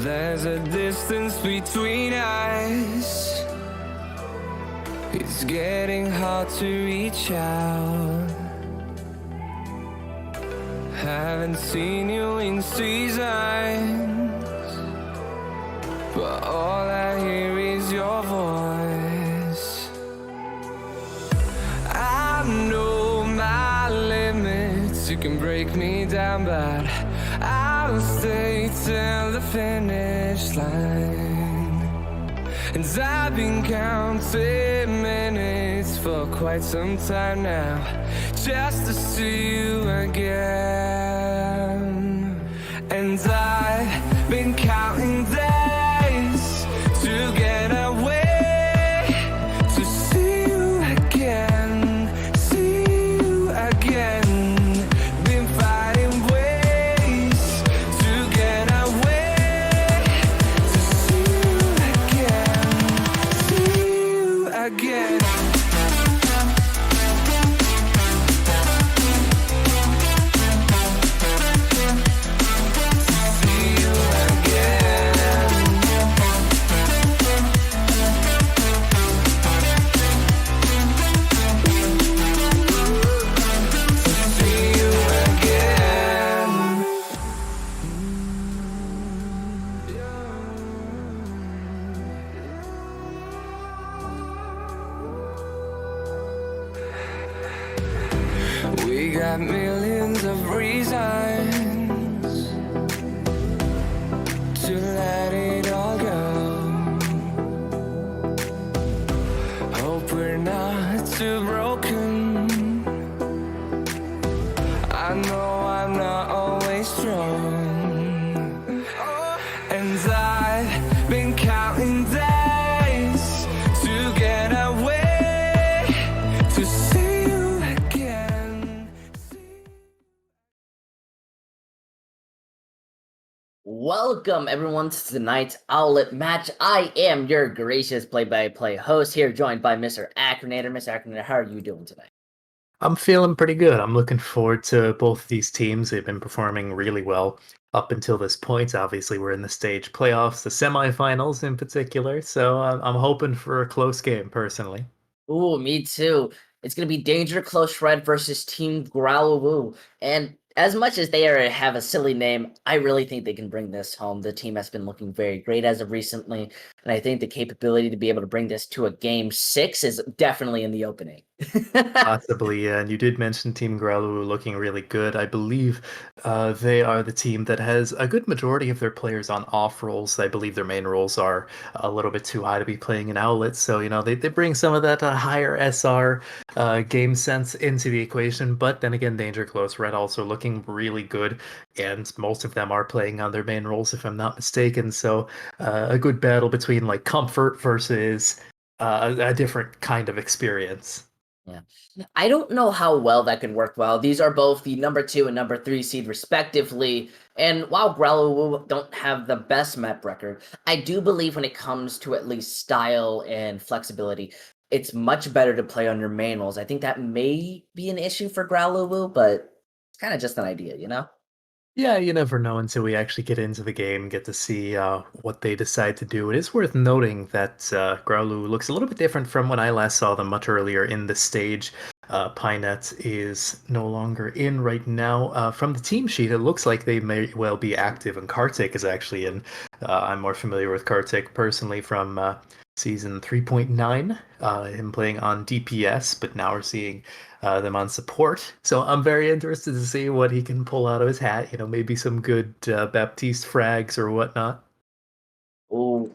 There's a distance between us. It's getting hard to reach out. Haven't seen you in seasons, but all I hear is your voice. I know my limits, you can break me down, but I'll stay till the finish line. And I've been counting minutes for quite some time now, just to see you again. And I've been counting days to get away, to see you again, see you again. Been finding ways to get away, to see you again, see you again. We got millions of reasons to let it all go. Hope we're not too broken. I know I'm not always strong, and I've been counting days to get away, to see you again. Welcome everyone to tonight's Owlet match. I am your gracious play-by-play host here, joined by Mr. Acronator. Mr. Acronator, how are you doing today? I'm feeling pretty good. I'm looking forward to both of these teams. They've been performing really well up until this point. Obviously, we're in the stage playoffs, the semifinals in particular. So I'm hoping for a close game, personally. Ooh, me too. It's gonna be Danger Close Red versus Team Growluwu. And as much as have a silly name, I really think they can bring this home. The team has been looking very great as of recently, and I think the capability to be able to bring this to a game 6 is definitely in the opening. Possibly, yeah. And you did mention Team Growluwu looking really good. I believe they are the team that has a good majority of their players on off roles. I believe their main roles are a little bit too high to be playing in Owlet. So, they bring some of that higher SR game sense into the equation. But then again, Danger Close Red also looking really good. And most of them are playing on their main roles, if I'm not mistaken. So a good battle between like comfort versus a different kind of experience. Yeah. I don't know how well that can work well. These are both the number 2 and number 3 seed respectively. And while Growluwu don't have the best map record, I do believe when it comes to at least style and flexibility, it's much better to play on your main roles. I think that may be an issue for Growluwu, but it's kind of just an idea, you know? Yeah, you never know until we actually get into the game, get to see what they decide to do. It is worth noting that Growluwu looks a little bit different from when I last saw them much earlier in the stage. Pinet is no longer in right now. From the team sheet, it looks like they may well be active, and Kartik is actually in. I'm more familiar with Kartik personally from season 3.9, him playing on DPS, but now we're seeing them on support. So I'm very interested to see what he can pull out of his hat. Maybe some good Baptiste frags or whatnot. Ooh.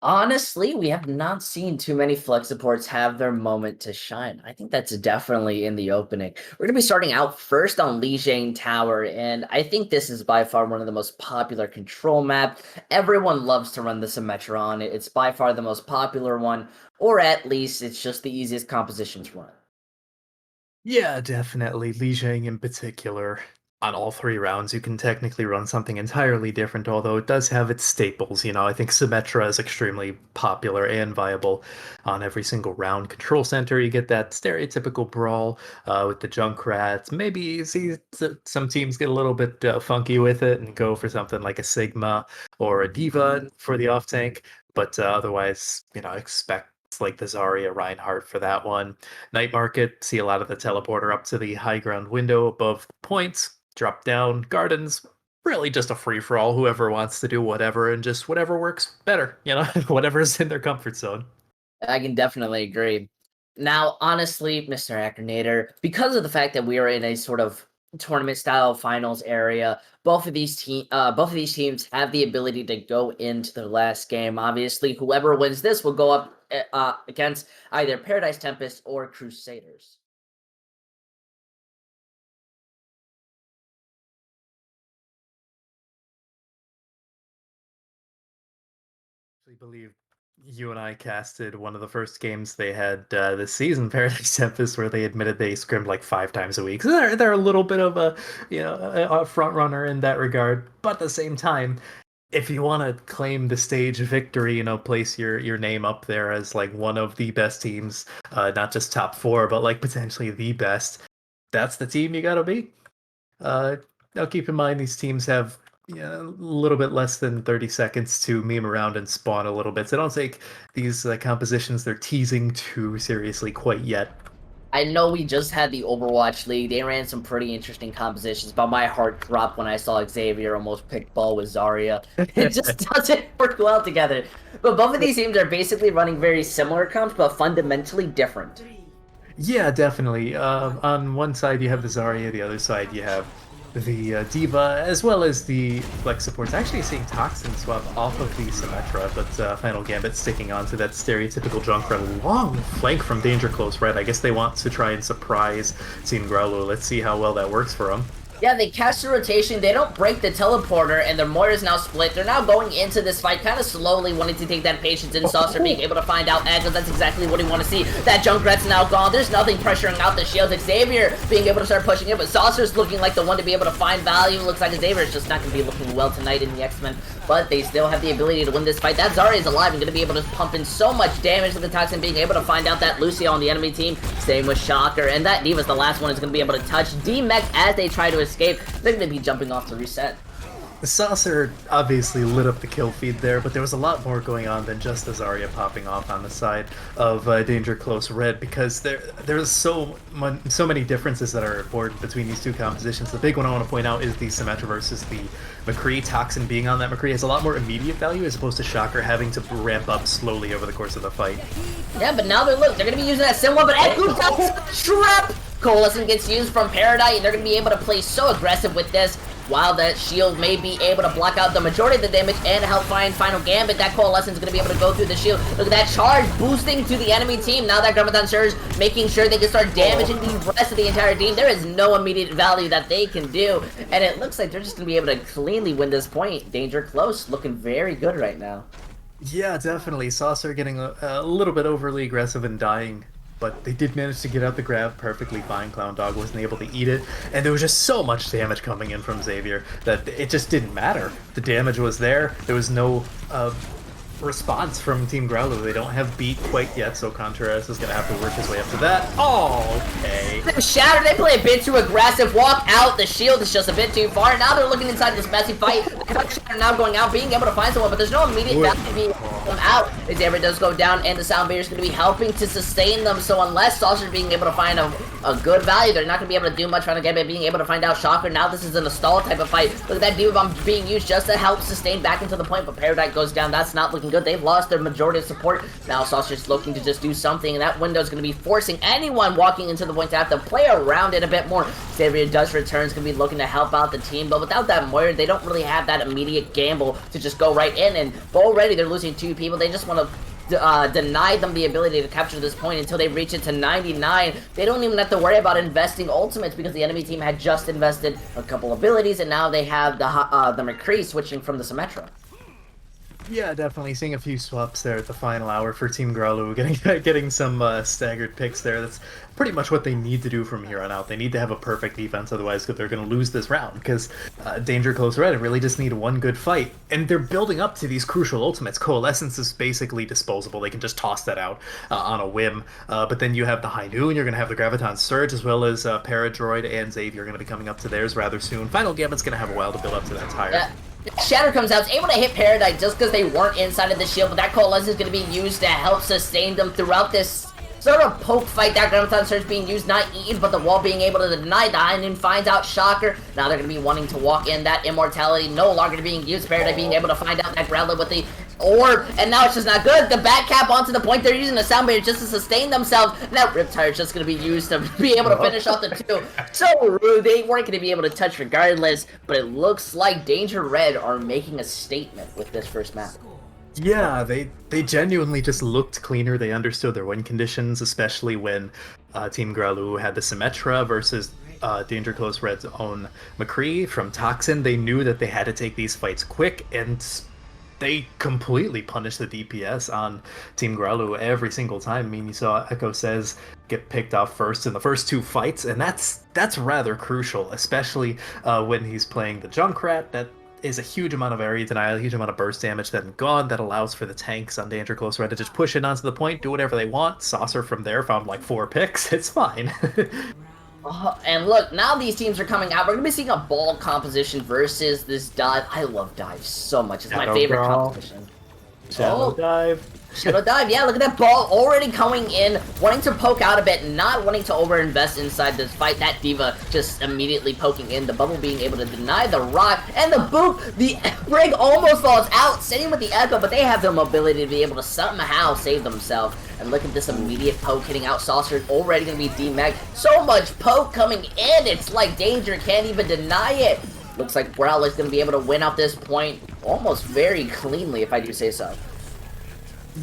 Honestly, we have not seen too many flex supports have their moment to shine. I think that's definitely in the opening. We're going to be starting out first on Lijiang Tower, and I think this is by far one of the most popular control map. Everyone loves to run the Symmetra on it. It's by far the most popular one, or at least it's just the easiest composition to run. Yeah, definitely. Lijiang in particular. on all 3 rounds, you can technically run something entirely different, although it does have its staples. I think Symmetra is extremely popular and viable on every single round. Control Center, you get that stereotypical brawl with the Junkrats. Maybe you see some teams get a little bit funky with it and go for something like a Sigma or a Diva for the off tank, but otherwise, expect like the Zarya Reinhardt for that one. Night Market, see a lot of the teleporter up to the high ground window above points, drop down. Gardens, really just a free for all. Whoever wants to do whatever and just whatever works better, whatever's in their comfort zone. I can definitely agree. Now, honestly, Mr. Akronator, because of the fact that we are in a sort of tournament style finals area, both of these teams have the ability to go into their last game. Obviously, whoever wins this will go up against either Paradise Tempest or Crusaders. I believe you and I casted one of the first games they had this season, Paradise Tempest, where they admitted they scrimmed like 5 times a week. So they're a little bit of a front runner in that regard. But at the same time, if you want to claim the stage victory, place your name up there as like one of the best teams, not just top 4, but like potentially the best, that's the team you gotta beat. Now keep in mind these teams have a little bit less than 30 seconds to meme around and spawn a little bit. So don't take these compositions they're teasing too seriously quite yet. I know we just had the Overwatch League. They ran some pretty interesting compositions, but my heart dropped when I saw Xavier almost pick ball with Zarya. It just doesn't work well together. But both of these teams are basically running very similar comps, but fundamentally different. Yeah, definitely. On one side you have the Zarya, the other side you have the Diva, as well as the Flex supports. Actually seeing Toxin swap off of the Symmetra, but Final Gambit sticking onto that stereotypical Junkrat. Long flank from Danger Close Red. I guess they want to try and surprise Team Growluwu. Let's see how well that works for them. Yeah, they cast a rotation, they don't break the teleporter, and their Moira's now split. They're now going into this fight kind of slowly, wanting to take that patience, and Saucer being able to find out angles. That's exactly what we want to see. That Junkrat's now gone. There's nothing pressuring out the shields. Xavier being able to start pushing it, but Saucer's looking like the one to be able to find value. Looks like Xavier's just not going to be looking well tonight in the X-Men, but they still have the ability to win this fight. That Zarya is alive and going to be able to pump in so much damage to the Toxin, being able to find out that Lucio on the enemy team. Same with Shocker, and that Diva's the last one is going to be able to touch D-Mech as they try to escape. They're going to be jumping off to reset. The Saucer obviously lit up the kill feed there, but there was a lot more going on than just the Zarya popping off on the side of Danger Close Red, because there's so many differences that are important between these two compositions. The big one I want to point out is the Symmetra versus the McCree. Toxin being on that McCree has a lot more immediate value as opposed to Shocker having to ramp up slowly over the course of the fight. Yeah, but now they're going to be using that same one, but trap! Coalescent gets used from Paradise, and they're going to be able to play so aggressive with this. While that shield may be able to block out the majority of the damage and help find Final Gambit, that Coalescence is going to be able to go through the shield. Look at that charge boosting to the enemy team. Now that Graviton Surge making sure they can start damaging the rest of the entire team. There is no immediate value that they can do, and it looks like they're just going to be able to cleanly win this point. Danger Close looking very good right now. Yeah, definitely. Saucer getting a little bit overly aggressive and dying, but they did manage to get out the grab perfectly fine. Clown Dog wasn't able to eat it, and there was just so much damage coming in from Xavier that it just didn't matter. The damage was there. There was no response from Team Growluwu. They don't have beat quite yet, so Contreras is going to have to work his way up to that. Oh, okay. Shattered, they play a bit too aggressive, walk out, the shield is just a bit too far. Now they're looking inside this messy fight. Shattered now going out, being able to find someone, but there's no immediate value being out. Xavier does go down, and the Sound Barrier is going to be helping to sustain them, so unless Saucer's being able to find a good value, they're not going to be able to do much. Final Gambit being able to find out Shocker. Now this is in a stall type of fight. Look at that Diva Bomb being used just to help sustain back into the point, but Paradise goes down. That's not looking good. They've lost their majority of support. Now Saucer's looking to just do something, and that window is going to be forcing anyone walking into the point to have to play around it a bit more. Xavier does return, is going to be looking to help out the team, but without that Moira, they don't really have that immediate gamble to just go right in, and already they're losing 2 people. They just want to deny them the ability to capture this point until they reach it to 99. They don't even have to worry about investing ultimates because the enemy team had just invested a couple abilities, and now they have the McCree switching from the Symmetra. Yeah, definitely seeing a few swaps there at the final hour for Team Growluwu, getting some staggered picks there. That's pretty much what they need to do from here on out. They need to have a perfect defense, otherwise they're going to lose this round. Because Danger Close Red really just need one good fight, and they're building up to these crucial ultimates. Coalescence is basically disposable; they can just toss that out on a whim. But then you have the High Noon, you're going to have the Graviton Surge, as well as Paradroid and Xavier are going to be coming up to theirs rather soon. Final Gambit's going to have a while to build up to that tire. Yeah. Shatter comes out, is able to hit Paradise just because they weren't inside of the shield, but that Coalescence is going to be used to help sustain them throughout this sort of poke fight. That Graviton Surge being used, not eaten, but the wall being able to deny that, and then finds out Shocker. Now they're going to be wanting to walk in. That Immortality no longer being used. Paradise being able to find out that Growluwu with the orb, and now it's just not good. The back cap onto the point. They're using the sound barrier just to sustain themselves. And that Riptire is just going to be used to be able to finish off the two. So rude. They weren't going to be able to touch regardless, but it looks like Danger Red are making a statement with this first map. Yeah, they genuinely just looked cleaner. They understood their win conditions, especially when Team Growluwu had the Symmetra versus Danger Close Red's own McCree from Toxin. They knew that they had to take these fights quick, and they completely punished the DPS on Team Growluwu every single time. I mean, you saw Echo Says get picked off first in the first two fights, and that's rather crucial, especially when he's playing the Junkrat. That is a huge amount of area denial, a huge amount of burst damage then gone. That allows for the tanks on Danger Close Red to just push it onto the point, do whatever they want. Saucer from there found like 4 picks. It's fine. And look, now these teams are coming out. We're going to be seeing a ball composition versus this dive. I love dive so much. It's my favorite composition. Shadow Dive. Shadow Dive, yeah, look at that ball already coming in, wanting to poke out a bit, not wanting to overinvest inside this fight. That Diva just immediately poking in, the bubble being able to deny the rock, and the boop, the Brig almost falls out, same with the Echo, but they have the mobility to be able to somehow save themselves. And look at this immediate poke hitting out. Saucer already going to be demagged. So much poke coming in, it's like Danger can't even deny it. Looks like Growluwu going to be able to win out this point almost very cleanly, if I do say so.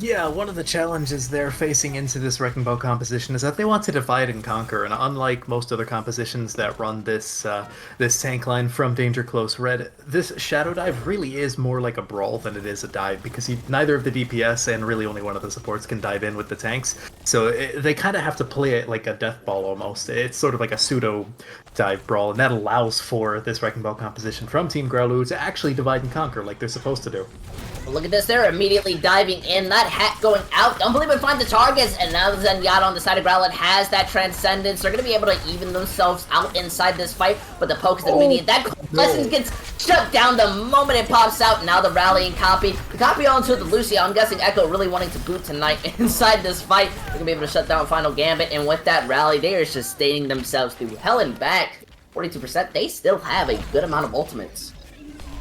Yeah, one of the challenges they're facing into this Wrecking Ball composition is that they want to divide and conquer, and unlike most other compositions that run this this tank line from Danger Close Red, this Shadow Dive really is more like a brawl than it is a dive, because neither of the DPS and really only one of the supports can dive in with the tanks, so they kind of have to play it like a death ball almost. It's sort of like a pseudo dive brawl, and that allows for this Wrecking Ball composition from Team Growluwu to actually divide and conquer like they're supposed to do. Look at this, they're immediately diving in, that hat going out, unbelievable find the targets, and now Zenyatta on the side of Growluwu has that Transcendence. They're going to be able to even themselves out inside this fight, but the poke is immediate. That Lessons gets shut down the moment it pops out. Now the rallying copy. The copy onto the Lucio. I'm guessing Echo really wanting to boot tonight inside this fight. They're going to be able to shut down Final Gambit, and with that rally, they are sustaining themselves through hell and back. 42%, they still have a good amount of ultimates.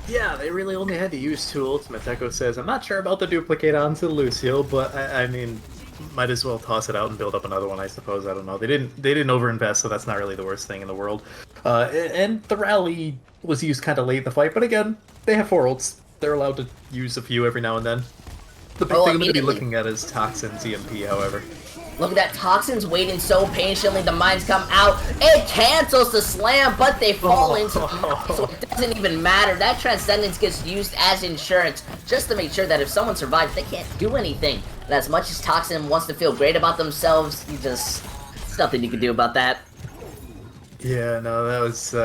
Yeah, they really only had to use 2 ultimates. Echo Says, I'm not sure about the duplicate onto Lucio, but I mean, might as well toss it out and build up another one, I suppose. I don't know. They didn't overinvest, so that's not really the worst thing in the world. And the rally was used kind of late in the fight, but again, they have 4 ults. They're allowed to use a few every now and then. The big thing I'm going to be looking at is Toxin's EMP, however. Look at that, Toxin's waiting so patiently, the mines come out, it cancels the slam, but they fall into the mine, so it doesn't even matter. That Transcendence gets used as insurance, just to make sure that if someone survives, they can't do anything. And as much as Toxin wants to feel great about themselves, there's nothing you can do about that. Yeah, no, that was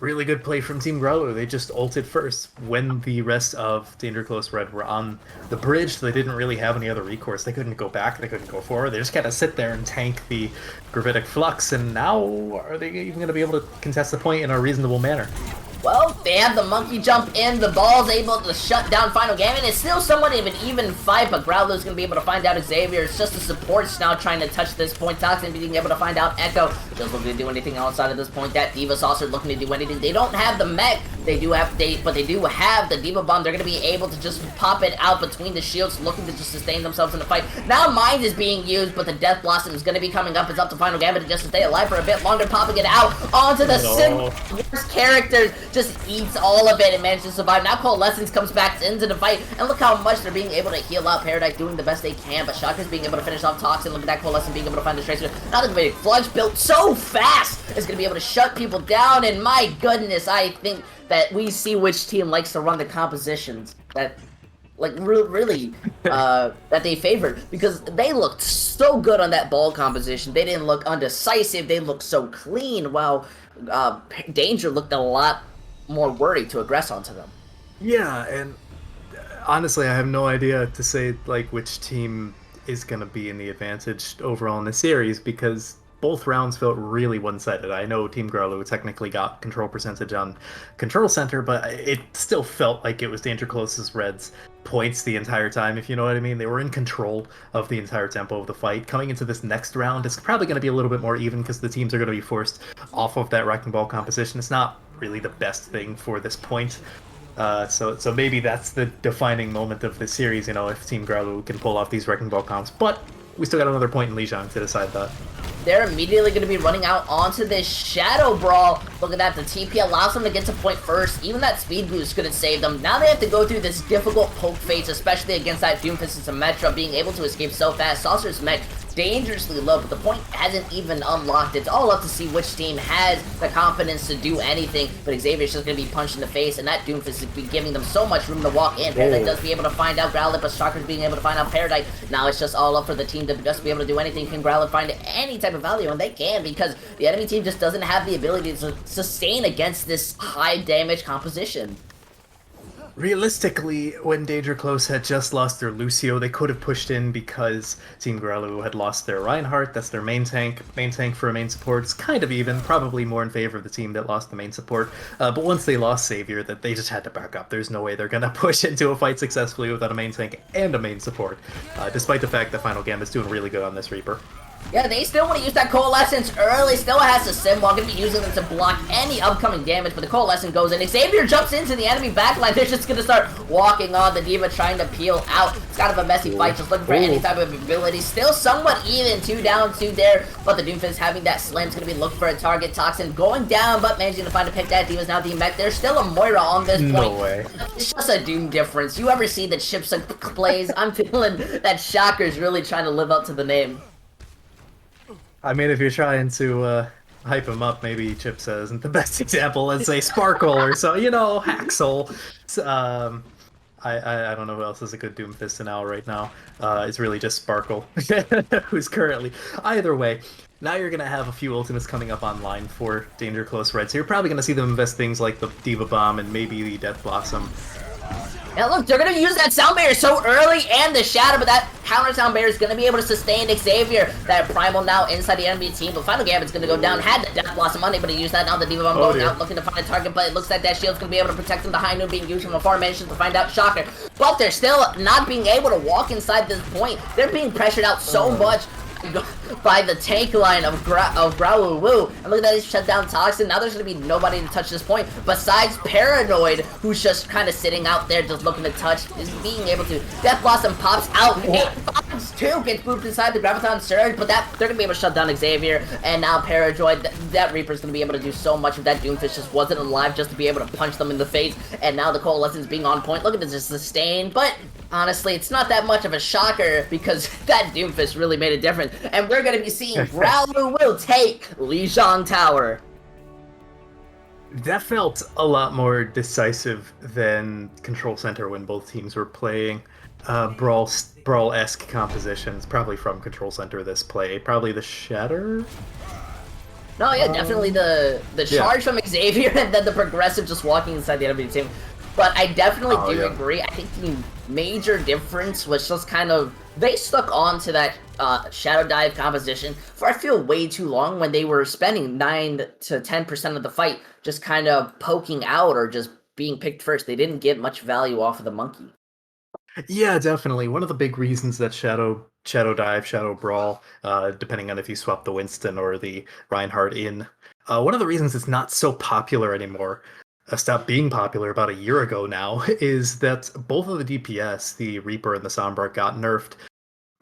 really good play from Team Growluwu. They just ulted first when the rest of Danger Close Red were on the bridge. They didn't really have any other recourse. They couldn't go back, they couldn't go forward. They just kind of sit there and tank the Gravitic Flux, and now are they even going to be able to contest the point in a reasonable manner? Well, they have the monkey jump in, the ball's able to shut down Final Gambit. It's still somewhat of an even fight, but Growluwu's going to be able to find out Xavier. It's just the supports now trying to touch this point. Toxin being able to find out Echo. Doesn't look to do anything outside of this point. That Diva Saucer looking to do anything. They don't have the mech. But they do have the Diva Bomb. They're going to be able to just pop it out between the shields, looking to just sustain themselves in the fight. Now Mind is being used, but the Death Blossom is going to be coming up. It's up to Final Gambit just to stay alive for a bit longer, popping it out onto the single worst characters. Just eats all of it and manages to survive. Now Coalescence comes back into the fight, and look how much they're being able to heal out. Paradise doing the best they can, but Shocker's being able to finish off Toxin. Look at that Coalescence being able to find the Tracer. Now the big Flux built so fast is going to be able to shut people down, and my goodness, I think that we see which team likes to run the compositions. that really that they favored, because they looked so good on that ball composition. They didn't look undecisive. They looked so clean, while Danger looked a lot more worried to aggress onto them. Yeah, and honestly, I have no idea to say like which team is going to be in the advantage overall in the series because both rounds felt really one-sided. I know Team Growluwu technically got control percentage on Control Center, but it still felt like it was Danger Close's Reds points the entire time, if you know what I mean. They were in control of the entire tempo of the fight. Coming into this next round, it's probably going to be a little bit more even because the teams are going to be forced off of that wrecking ball composition. It's not really the best thing for this point. So maybe that's the defining moment of the series, you know, if Team Growluwu can pull off these Wrecking Ball comps. But we still got another point in Lijiang to decide that. They're immediately going to be running out onto this Shadow Brawl. Look at that, the TP allows them to get to point first. Even that speed boost couldn't save them. Now they have to go through this difficult poke phase, especially against that Doomfist and Symmetra, being able to escape so fast. Saucer's mech dangerously low, but the point hasn't even unlocked. It's all up to see which team has the confidence to do anything, but Xavier's just going to be punched in the face, and that Doomfist is be giving them so much room to walk in. Paradise does be able to find out Growlithe, but Shocker's being able to find out Paradise. Now it's just all up for the team to just be able to do anything. Can Growlithe find any type of value? And they can, because the enemy team just doesn't have the ability to sustain against this high damage composition. Realistically, when Danger Close had just lost their Lucio, they could have pushed in because Team Growluwu had lost their Reinhardt. That's their main tank. Main tank for a main support. It's kind of even, probably more in favor of the team that lost the main support. But once they lost Savior, that they just had to back up. There's no way they're gonna push into a fight successfully without a main tank and a main support, despite the fact that Final Gambit's doing really good on this Reaper. Yeah, they still want to use that Coalescence early. Still has to sim while going to be using them to block any upcoming damage, but the Coalescence goes in. Xavier jumps into the enemy backline. They're just going to start walking on the D.Va, trying to peel out. It's kind of a messy fight, just looking for any type of ability. Still somewhat even, 2 down, 2 there, but the Doomfist having that slam is going to be looking for a target. Toxin going down, but managing to find a pick. That D.Va's now the mech. There's still a Moira on this point. No way. It's just a Doom difference. You ever see the Chips plays? I'm feeling that Shocker's really trying to live up to the name. I mean, if you're trying to hype him up, maybe Chips isn't the best example. Let's say Sparkle or so, you know, Haxel. I don't know who else is a good Doomfist in Owl right now. It's really just Sparkle, who's currently. Either way, now you're going to have a few ultimates coming up online for Danger Close Red, so you're probably going to see them invest things like the D.Va Bomb and maybe the Death Blossom. Yeah, look, they're going to use that Sound Barrier so early and the Shadow, but that counter Sound Barrier is going to be able to sustain Xavier. That Primal now inside the enemy team, but Final Gambit's going to go down. Had the Death Blossom unable to use that. Now the D.Va Bomb going out, looking to find a target, but it looks like that shield's going to be able to protect them. The High Noon being used from afar, manages to find out Shocker. But they're still not being able to walk inside this point. They're being pressured out so much by the tank line of Growluwu. And look at that, he's shut down Toxin. Now there's going to be nobody to touch this point besides Paranoid, who's just kind of sitting out there just looking to touch, is being able to. Death Blossom pops out. It pops too, gets booped inside the Graviton Surge, but that they're going to be able to shut down Xavier. And now Paranoid, that Reaper's going to be able to do so much if that Doomfist just wasn't alive just to be able to punch them in the face. And now the Coalescence being on point. Look at this sustain, but honestly, it's not that much of a shocker because that Doomfist really made a difference. And we're going to be seeing Growluwu will take Lijiang Tower. That felt a lot more decisive than Control Center when both teams were playing brawl-esque compositions, probably from Control Center this play. Probably the Shatter? No, yeah, definitely the charge from Xavier and then the progressive just walking inside the enemy team. But I definitely do agree. I think the major difference was just kind of, they stuck on to that Shadow Dive composition for I feel way too long when they were spending 9 to 10% of the fight just kind of poking out or just being picked first. They didn't get much value off of the monkey. Yeah, definitely. One of the big reasons that Shadow Dive, Shadow Brawl, depending on if you swap the Winston or the Reinhardt in, one of the reasons it's not so popular anymore, stopped being popular about a year ago now, is that both of the DPS, the Reaper and the Sombra, got nerfed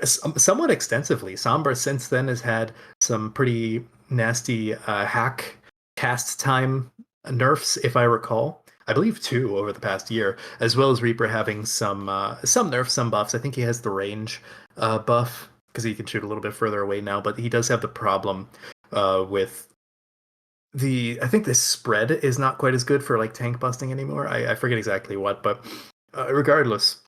somewhat extensively. Sombra since then has had some pretty nasty hack cast time nerfs, if I recall. I believe 2 over the past year, as well as Reaper having some nerfs, some buffs. I think he has the range buff because he can shoot a little bit further away now, but he does have the problem with I think the spread is not quite as good for like tank busting anymore. I forget exactly what, but Regardless,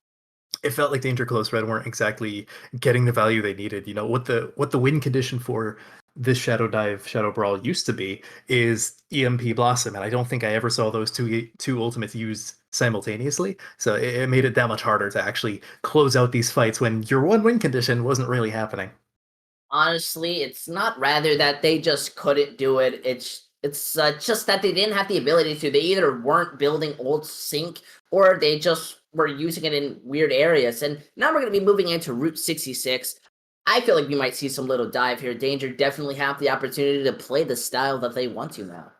it felt like Danger Close Red weren't exactly getting the value they needed. What the win condition for this Shadow Dive Shadow Brawl used to be is EMP Blossom, and I don't think I ever saw those two ultimates used simultaneously. So it made it that much harder to actually close out these fights when your one win condition wasn't really happening. Honestly, it's not rather that they just couldn't do it. It's just that they didn't have the ability to. They either weren't building old sync or they just were using it in weird areas. And now we're going to be moving into Route 66. I feel like we might see some little dive here. Danger definitely have the opportunity to play the style that they want to now.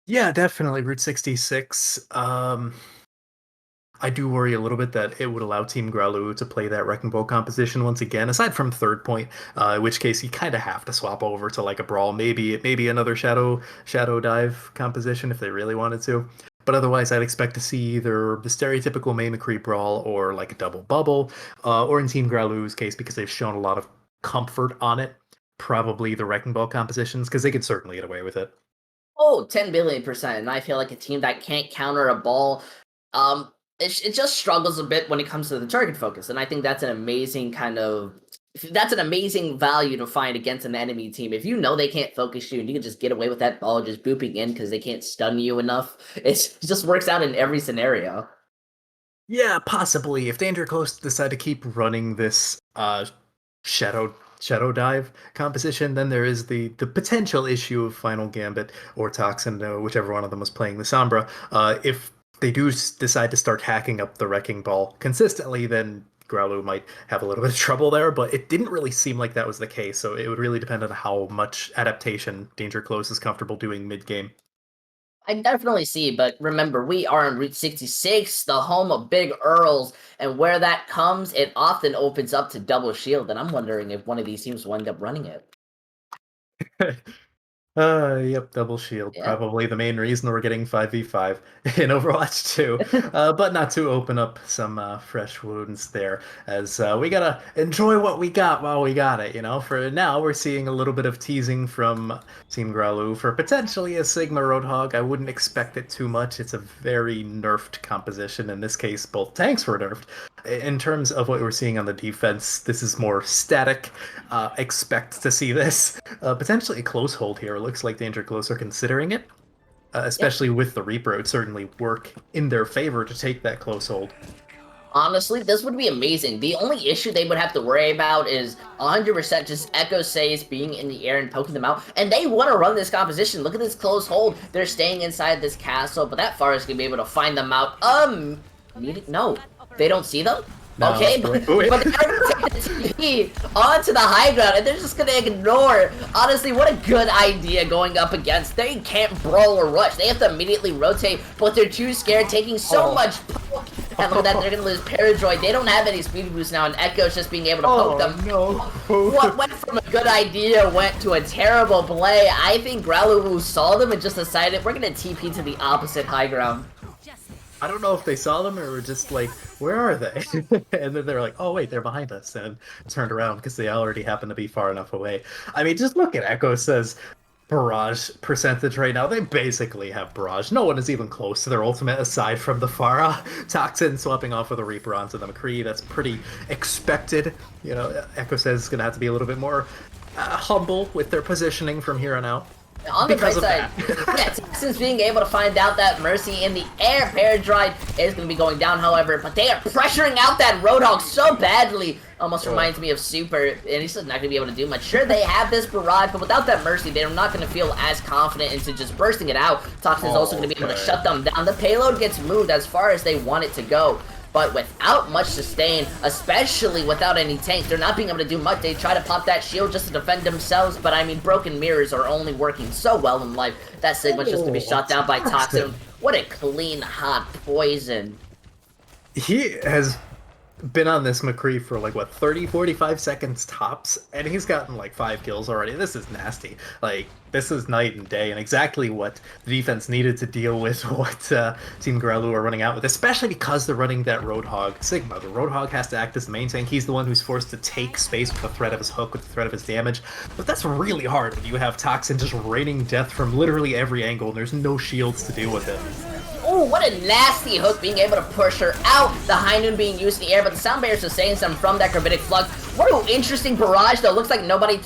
Yeah, definitely Route 66. I do worry a little bit that it would allow Team Growluwu to play that Wrecking Ball composition once again, aside from third point, in which case you kind of have to swap over to like a brawl, maybe another shadow dive composition if they really wanted to. But otherwise, I'd expect to see either the stereotypical May McCree brawl or like a double bubble, or in Team Growluwu's case, because they've shown a lot of comfort on it, probably the Wrecking Ball compositions, because they could certainly get away with it. Oh, 10 billion%. And I feel like a team that can't counter a ball, it just struggles a bit when it comes to the target focus. And I think that's an amazing that's an amazing value to find against an enemy team. If you know they can't focus you and you can just get away with that ball just booping in because they can't stun you enough, it just works out in every scenario. Yeah, possibly. If Danger Close decide to keep running this shadow dive composition, then there is the potential issue of Final Gambit or Toxin, whichever one of them was playing the Sombra. If they do decide to start hacking up the Wrecking Ball consistently, then Growluwu might have a little bit of trouble there, but it didn't really seem like that was the case, so it would really depend on how much adaptation Danger Close is comfortable doing mid-game. I definitely see, but remember, we are on Route 66, the home of Big Earls, and where that comes, it often opens up to double shield, and I'm wondering if one of these teams will end up running it. Yep, double shield. Yeah. Probably the main reason we're getting 5v5 in Overwatch 2. But not to open up some fresh wounds there, as we gotta enjoy what we got while we got it, you know? For now, we're seeing a little bit of teasing from Team Growluwu for potentially a Sigma Roadhog. I wouldn't expect it too much. It's a very nerfed composition. In this case, both tanks were nerfed. In terms of what we're seeing on the defense, this is more static. Expect to see this. Potentially a close hold here. It looks like Danger Close are considering it, especially with the Reaper. It would certainly work in their favor to take that close hold. Honestly, this would be amazing. The only issue they would have to worry about is 100% just Echo Says being in the air and poking them out. And they want to run this composition. Look at this close hold. They're staying inside this castle, but that Pharah is going to be able to find them out. No. They don't see them? No, okay, but they're going to take the TP onto the high ground, and they're just going to ignore. Honestly, what a good idea going up against. They can't brawl or rush. They have to immediately rotate, but they're too scared, taking so much poke. And look at that, they're going to lose Paradroid. They don't have any speed boost now, and Echo's just being able to poke them. No. What went from a good idea went to a terrible play. I think Growluwu saw them and just decided, we're going to TP to the opposite high ground. I don't know if they saw them or were just like, where are they? And then they're like, oh wait, they're behind us, and turned around because they already happen to be far enough away. I mean, just look at Echo Says barrage percentage right now. They basically have barrage. No one is even close to their ultimate aside from the Pharah. Toxin swapping off with a Reaper onto the McCree. That's pretty expected. You know, Echo Says is going to have to be a little bit more humble with their positioning from here on out. On the bright side, yeah, Toxin's being able to find out that Mercy in the air Paradroid is going to be going down, however, but they are pressuring out that Roadhog so badly. Almost reminds me of Super, and he's just not going to be able to do much. Sure, they have this barrage, but without that Mercy, they're not going to feel as confident into just bursting it out. Toxin's also going to be able to shut them down. The payload gets moved as far as they want it to go. But without much sustain, especially without any tanks, they're not being able to do much. They try to pop that shield just to defend themselves, but I mean, broken mirrors are only working so well in life. That Sigma's just gonna be shot down by Toxin. What a clean, hot poison. He has been on this McCree for like what 30, 45 seconds tops, and he's gotten like 5 kills already. This is nasty. Like this is night and day, and exactly what the defense needed to deal with what Team Growluwu are running out with, especially because they're running that Roadhog Sigma. The Roadhog has to act as the main tank. He's the one who's forced to take space with the threat of his hook, with the threat of his damage. But that's really hard when you have Toxin just raining death from literally every angle, and there's no shields to deal with it. Oh, what a nasty hook, being able to push her out. The High Noon being used in the air, but the Sound Barrier sustaining some from that Gravitic Flux. What an interesting barrage, though. Looks like nobody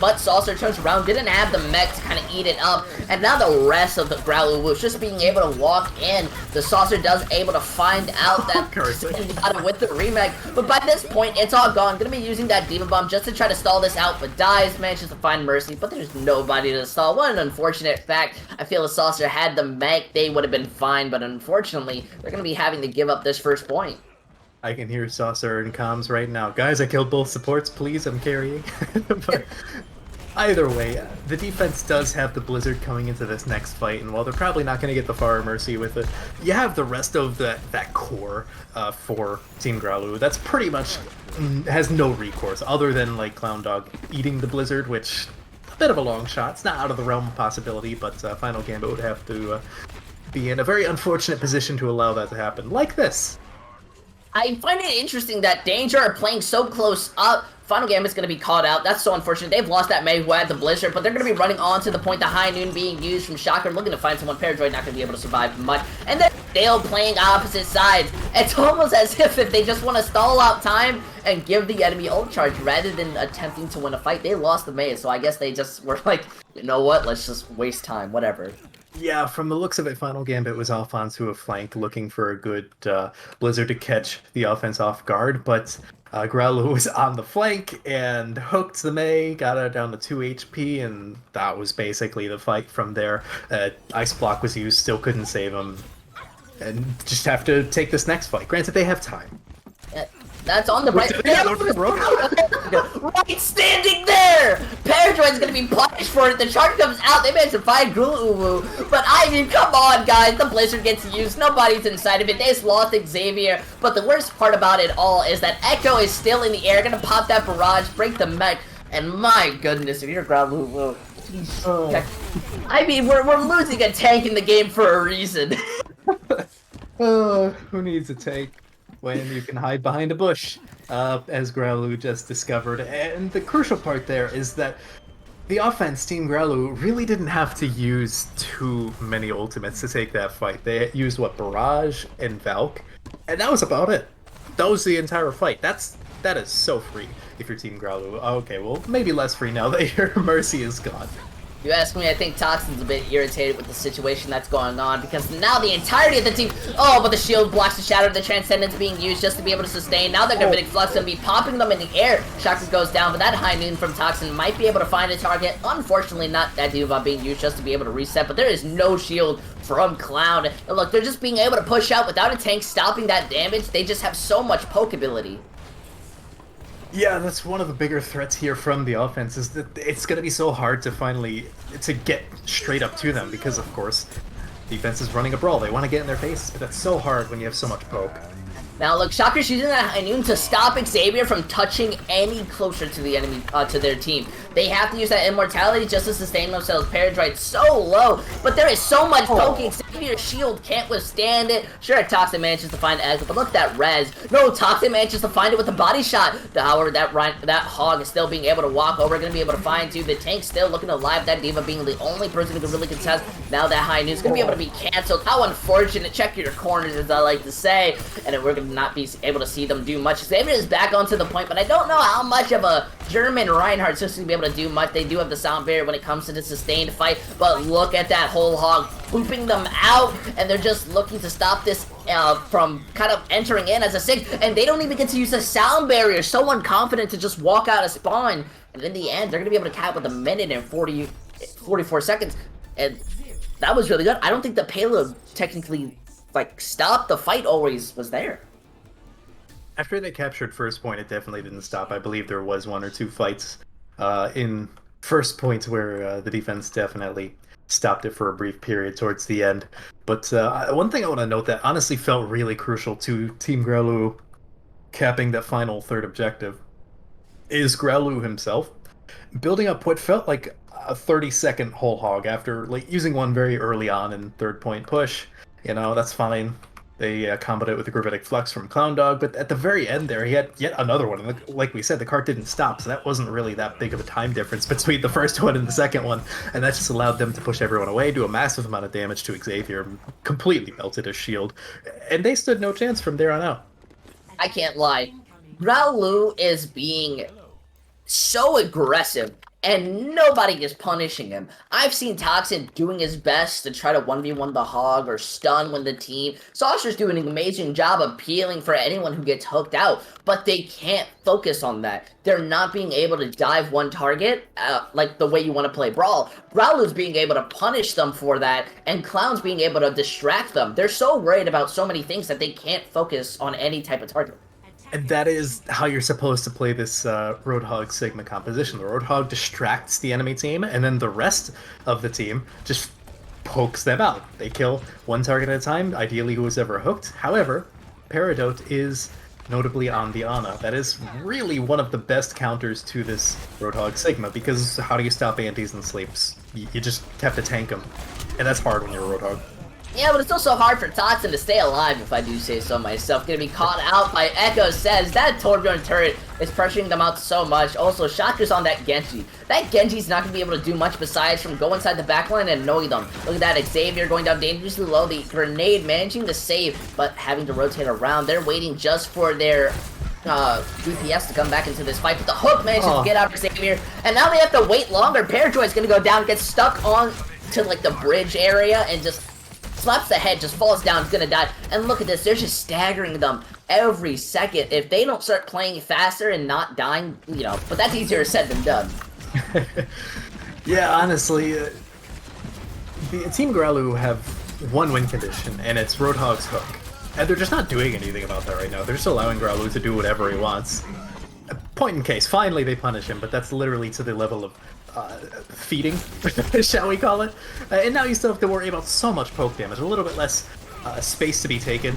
but Saucer turns around, didn't have the mech to kind of eat it up. And now the rest of the Growluwu just being able to walk in. The Saucer does able to find out that got it with the remake. But by this point, it's all gone. Gonna be using that Diva Bomb just to try to stall this out, but dies, manages to find Mercy, but there's nobody to stall. What an unfortunate fact. I feel if Saucer had the mech, they would have been fine, but unfortunately, they're gonna be having to give up this first point. I can hear Saucer in comms right now. Guys, I killed both supports, please, I'm carrying. But either way, the defense does have the Blizzard coming into this next fight, and while they're probably not going to get the far Mercy with it, you have the rest of that core for Team Growluwu. That's pretty much has no recourse, other than like Clown Dog eating the Blizzard, which a bit of a long shot. It's not out of the realm of possibility, but Final Gambit would have to be in a very unfortunate position to allow that to happen, like this. I find it interesting that Danger are playing so close up. Final Gambit's going to be called out. That's so unfortunate. They've lost that May who had the Blizzard, but they're going to be running on to the point. The High Noon being used from Shocker, looking to find someone. Paradroid not going to be able to survive much. And then Dale playing opposite sides. It's almost as if they just want to stall out time and give the enemy ult charge rather than attempting to win a fight. They lost the May, so I guess they just were like, you know what, let's just waste time, whatever. Yeah, from the looks of it, Final Gambit was off onto a flank looking for a good Blizzard to catch the offense off guard, but Growluwu was on the flank and hooked the Mei, got her down to 2 HP, and that was basically the fight from there. Ice Block was used, still couldn't save him, and just have to take this next fight. Granted, they have time. That's on the right. Right standing there! Paradroid's gonna be punished for it. The charge comes out. They managed to find Growluwu. But I mean, come on, guys. The Blizzard gets used. Nobody's inside of it. They just lost Xavier. But the worst part about it all is that Echo is still in the air. Gonna pop that barrage, break the mech. And my goodness, if you're Growluwu, I mean, we're losing a tank in the game for a reason. Who needs a tank when you can hide behind a bush, as Growluwu just discovered. And the crucial part there is that the offense, Team Growluwu, really didn't have to use too many ultimates to take that fight. They used, what, Barrage and Valk, and that was about it. That was the entire fight. That is so free if you're Team Growluwu. Okay, well, maybe less free now that your Mercy is gone. You ask me, I think Toxin's a bit irritated with the situation that's going on, because now the entirety of the team... Oh, but the shield blocks the shatter, the Transcendence being used just to be able to sustain. Now they're Gravitic Flux going to be popping them in the air. Shocker goes down, but that High Noon from Toxin might be able to find a target. Unfortunately, not that Diva being used just to be able to reset, but there is no shield from Cloud. And look, they're just being able to push out without a tank stopping that damage. They just have so much poke ability. Yeah, that's one of the bigger threats here from the offense, is that it's going to be so hard to get straight up to them, because of course defense is running a brawl. They want to get in their faces, but that's so hard when you have so much poke. Now look, Shocker's using that High Noon to stop Xavier from touching any closer to the enemy, to their team. They have to use that Immortality just to sustain themselves. Paradroid so low, but there is so much poke. Xavier's shield can't withstand it. Sure, Toxin manages to find Exit, but look at that res. No, Toxin manages to find it with a body shot. However, that Hog is still being able to walk over, going to be able to find too. The tank still looking alive. That Diva being the only person who can really contest. Now that High Noon's going to be able to be canceled. How unfortunate. Check your corners, as I like to say. And we're going to not be able to see them do much. Xavier is back onto the point, but I don't know how much of a German Reinhardt is going to be able to do much. They do have the sound barrier when it comes to the sustained fight, but look at that whole Hog pooping them out, and they're just looking to stop this from kind of entering in as a 6, and they don't even get to use the sound barrier. So unconfident to just walk out of spawn, and in the end, they're going to be able to cap with 1 minute and 44 seconds, and that was really good. I don't think the payload technically, like, stopped the fight, always was there. After they captured first point, it definitely didn't stop. I believe there was 1 or 2 fights in first point where the defense definitely stopped it for a brief period towards the end. But one thing I want to note that honestly felt really crucial to Team Growluwu capping that final third objective is Growluwu himself building up what felt like a 30-second whole hog after like using one very early on in third point push. You know, that's fine. They comboed it with the gravitic flux from Clown Dog, but at the very end there, he had yet another one. And like we said, the cart didn't stop, so that wasn't really that big of a time difference between the first one and the second one. And that just allowed them to push everyone away, do a massive amount of damage to Xavier, completely melted his shield. And they stood no chance from there on out. I can't lie. Growluwu is being so aggressive, and nobody is punishing him. I've seen Toxin doing his best to try to 1v1 the hog or stun when the team. Saucer's doing an amazing job of peeling for anyone who gets hooked out, but they can't focus on that. They're not being able to dive one target like the way you want to play Brawl. Growluwu's being able to punish them for that, and Clown's being able to distract them. They're so worried about so many things that they can't focus on any type of target. And that is how you're supposed to play this Roadhog Sigma composition. The Roadhog distracts the enemy team, and then the rest of the team just pokes them out. They kill one target at a time, ideally who was ever hooked. However, Peridot is notably on the Ana. That is really one of the best counters to this Roadhog Sigma, because how do you stop antis and sleeps? You just have to tank them, and that's hard when you're a Roadhog. Yeah, but it's also hard for Toxin to stay alive, if I do say so myself. Gonna be caught out by Echo Says. That Torbjorn turret is pressuring them out so much. Also, Shaka's on that Genji. That Genji's not gonna be able to do much besides from go inside the backline and annoy them. Look at that, Xavier going down dangerously low. The grenade managing to save, but having to rotate around. They're waiting just for their DPS to come back into this fight, but the hook manages to get out of Xavier, and now they have to wait longer. Parajoy's gonna go down, get stuck on to like the bridge area, and just slaps the head, just falls down, is gonna die. And look at this, they're just staggering them every second. If they don't start playing faster and not dying, you know, but that's easier said than done. Yeah, honestly, the Team Growluwu have one win condition, and it's Roadhog's hook. And they're just not doing anything about that right now. They're just allowing Growluwu to do whatever he wants. Point in case, finally they punish him, but that's literally to the level of feeding, shall we call it? And now you still have to worry about so much poke damage, a little bit less space to be taken.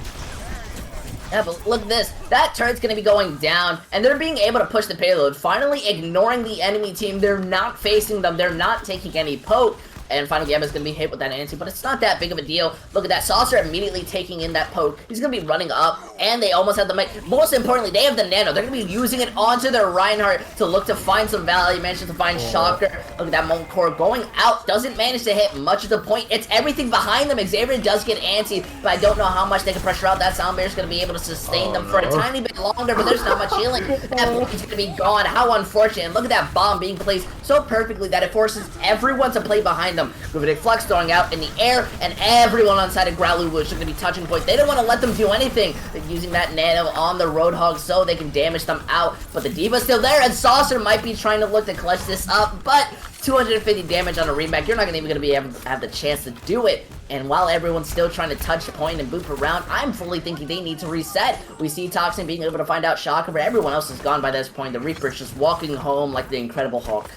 Yeah, but look at this. That turret's gonna be going down, and they're being able to push the payload, finally ignoring the enemy team. They're not facing them, they're not taking any poke. And Final Gambit's gonna be hit with that anti, but it's not that big of a deal. Look at that, Saucer immediately taking in that poke. He's gonna be running up, and they almost have the mic. Most importantly, they have the nano. They're gonna be using it onto their Reinhardt to look to find some value. Manages to find Shocker. Look at that Molten Core going out. Doesn't manage to hit much of the point. It's everything behind them. Xavier does get anti, but I don't know how much they can pressure out. That Soundbear's gonna be able to sustain them for a tiny bit longer, but there's not much healing. That point's gonna be gone. How unfortunate. And look at that bomb being placed so perfectly that it forces everyone to play behind them. Gravitic Flux throwing out in the air, and everyone on side of Growluwu is going to be touching point. They don't want to let them do anything. They're using that nano on the Roadhog so they can damage them out. But the Diva's still there, and Saucer might be trying to look to clutch this up, but 250 damage on a remake, you're not even going to be able to have the chance to do it. And while everyone's still trying to touch the point and boop around, I'm fully thinking they need to reset. We see Toxin being able to find out Shocker, but everyone else is gone by this point. The Reaper's just walking home like the Incredible Hulk.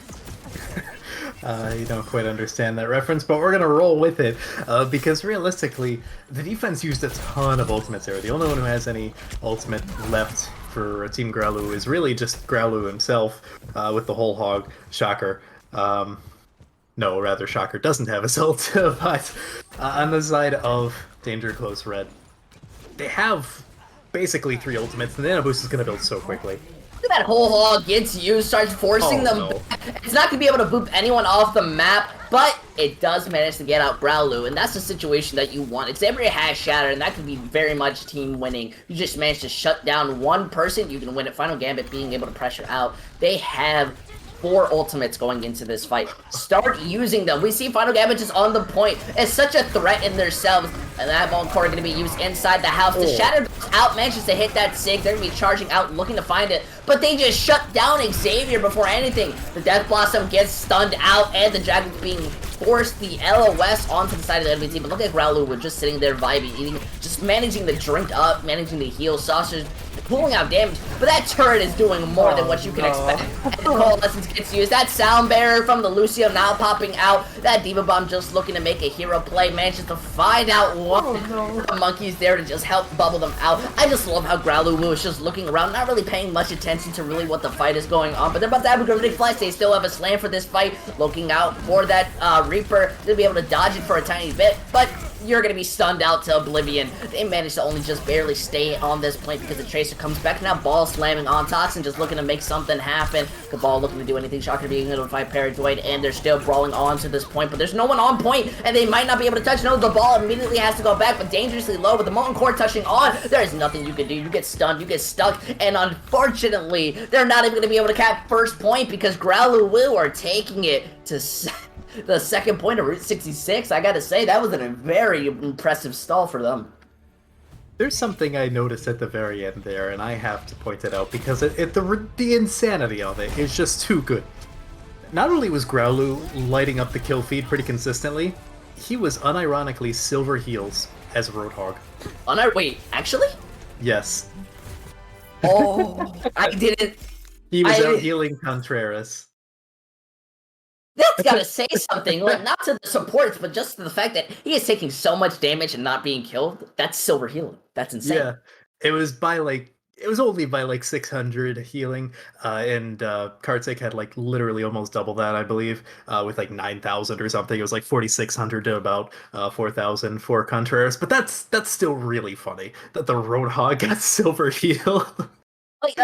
You don't quite understand that reference, but we're going to roll with it, because realistically, the defense used a ton of ultimates there. The only one who has any ultimate left for Team Growluwu is really just Growluwu himself, with the whole hog, Shocker. No, rather, Shocker doesn't have his ult, but on the side of Danger Close Red, they have basically 3 ultimates, and the Nano Boost is going to build so quickly. Look at that whole hog gets used, starts forcing them back. It's not going to be able to boop anyone off the map, but it does manage to get out Growluwu, and that's the situation that you want. Xavier has Shatter, and that could be very much team winning. You just managed to shut down one person, you can win it. Final Gambit being able to pressure out. They have 4 ultimates going into this fight. Start using them. We see Final Gambit just on the point. It's such a threat in themselves. And that Molten Core going to be used inside the house. The Shatter goes out, manages to hit that Sig. They're going to be charging out, looking to find it. But they just shut down Xavier before anything. The Death Blossom gets stunned out, and the Dragon's being forced the LOS onto the side of the enemy team. But look at Growluwu just sitting there vibing, eating, just managing to drink up, managing to heal. Saucer's pulling out damage, but that turret is doing more than what you can expect. And the Coalescence gets used. That Sound Bearer from the Lucio now popping out. That Diva Bomb just looking to make a hero play. Manages to find out one. Oh no. The monkey's there to just help bubble them out. I just love how Growluwu is just looking around, not really paying much attention to really what the fight is going on, but they're about to have a grenade flash. They still have a slam for this fight, looking out for that Reaper to be able to dodge it for a tiny bit, but you're going to be stunned out to oblivion. They managed to only just barely stay on this point because the Tracer comes back. Now Ball slamming on Toxin, just looking to make something happen. Cabal looking to do anything. Shocker being able to fight Paradoid, and they're still brawling on to this point, but there's no one on point, and they might not be able to touch. No, the ball immediately has to go back, but dangerously low with the Molten Core touching on. There's nothing you can do. You get stunned, you get stuck, and unfortunately, they're not even going to be able to cap first point because Growluwu are taking it to the second point of Route 66. I gotta say, that was a very impressive stall for them. There's something I noticed at the very end there, and I have to point it out because the insanity of it is just too good. Not only was Growluwu lighting up the kill feed pretty consistently, he was unironically silver heals as Roadhog. Wait, actually? Yes. Oh, I didn't. He was out healing Contreras. That's gotta say something. Like, not to the supports, but just to the fact that he is taking so much damage and not being killed. That's silver healing. That's insane. Yeah, it was only by like 600 healing, and Kartik had like literally almost double that, I believe, with like 9,000 or something. It was like 4,600 to about 4,000 for Contreras, but that's still really funny that the Roadhog got silver heal. Like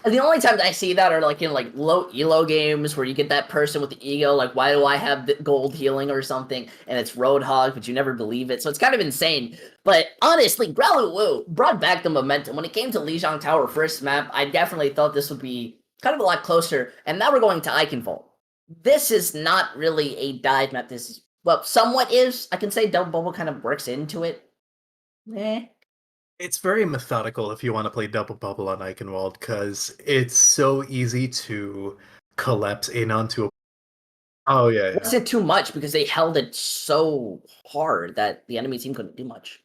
the only times I see that are like in like low elo games where you get that person with the ego, like, why do I have the gold healing or something, and it's Roadhog, but you never believe it. So it's kind of insane. But honestly, Growluwu brought back the momentum. When it came to Lijiang Tower first map, I definitely thought this would be kind of a lot closer, and now we're going to Eichenwald. This is not really a dive map. This is, well, somewhat is. I can say Double Bubble kind of works into it. It's very methodical if you want to play Double Bubble on Eichenwald, because it's so easy to collapse in onto a... Oh, yeah. It wasn't too much because they held it so hard that the enemy team couldn't do much.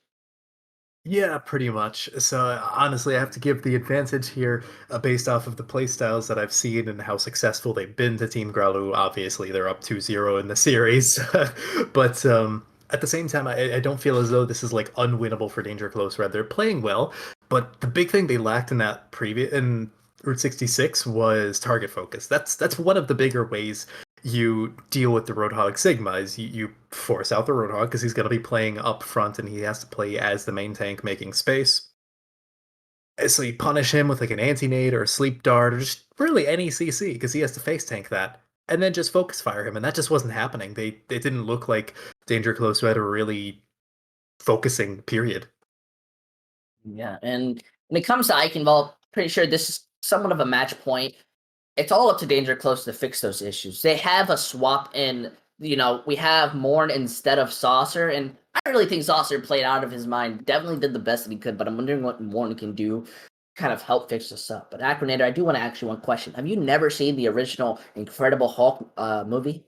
Yeah, pretty much. So honestly, I have to give the advantage here based off of the playstyles that I've seen and how successful they've been to Team Growluwu. Obviously, they're up 2-0 in the series. But at the same time, I don't feel as though this is like unwinnable for Danger Close. Rather, they're playing well, but the big thing they lacked in that in Route 66 was target focus. That's one of the bigger ways you deal with the Roadhog Sigma is you force out the Roadhog because he's going to be playing up front and he has to play as the main tank making space. So you punish him with like an anti-nade or a sleep dart or just really any CC because he has to face tank that. And then just focus fire him, and that just wasn't happening. It didn't look like Danger Close had a really focusing period. Yeah, and when it comes to Eichenwald, pretty sure this is somewhat of a match point. It's all up to Danger Close to fix those issues. They have a swap in, we have Morn instead of Saucer, and I really think Saucer played out of his mind. Definitely did the best that he could, but I'm wondering what Morn can do kind of help fix this up. But Acronator, I do want to ask you one question. Have you never seen the original Incredible Hulk movie?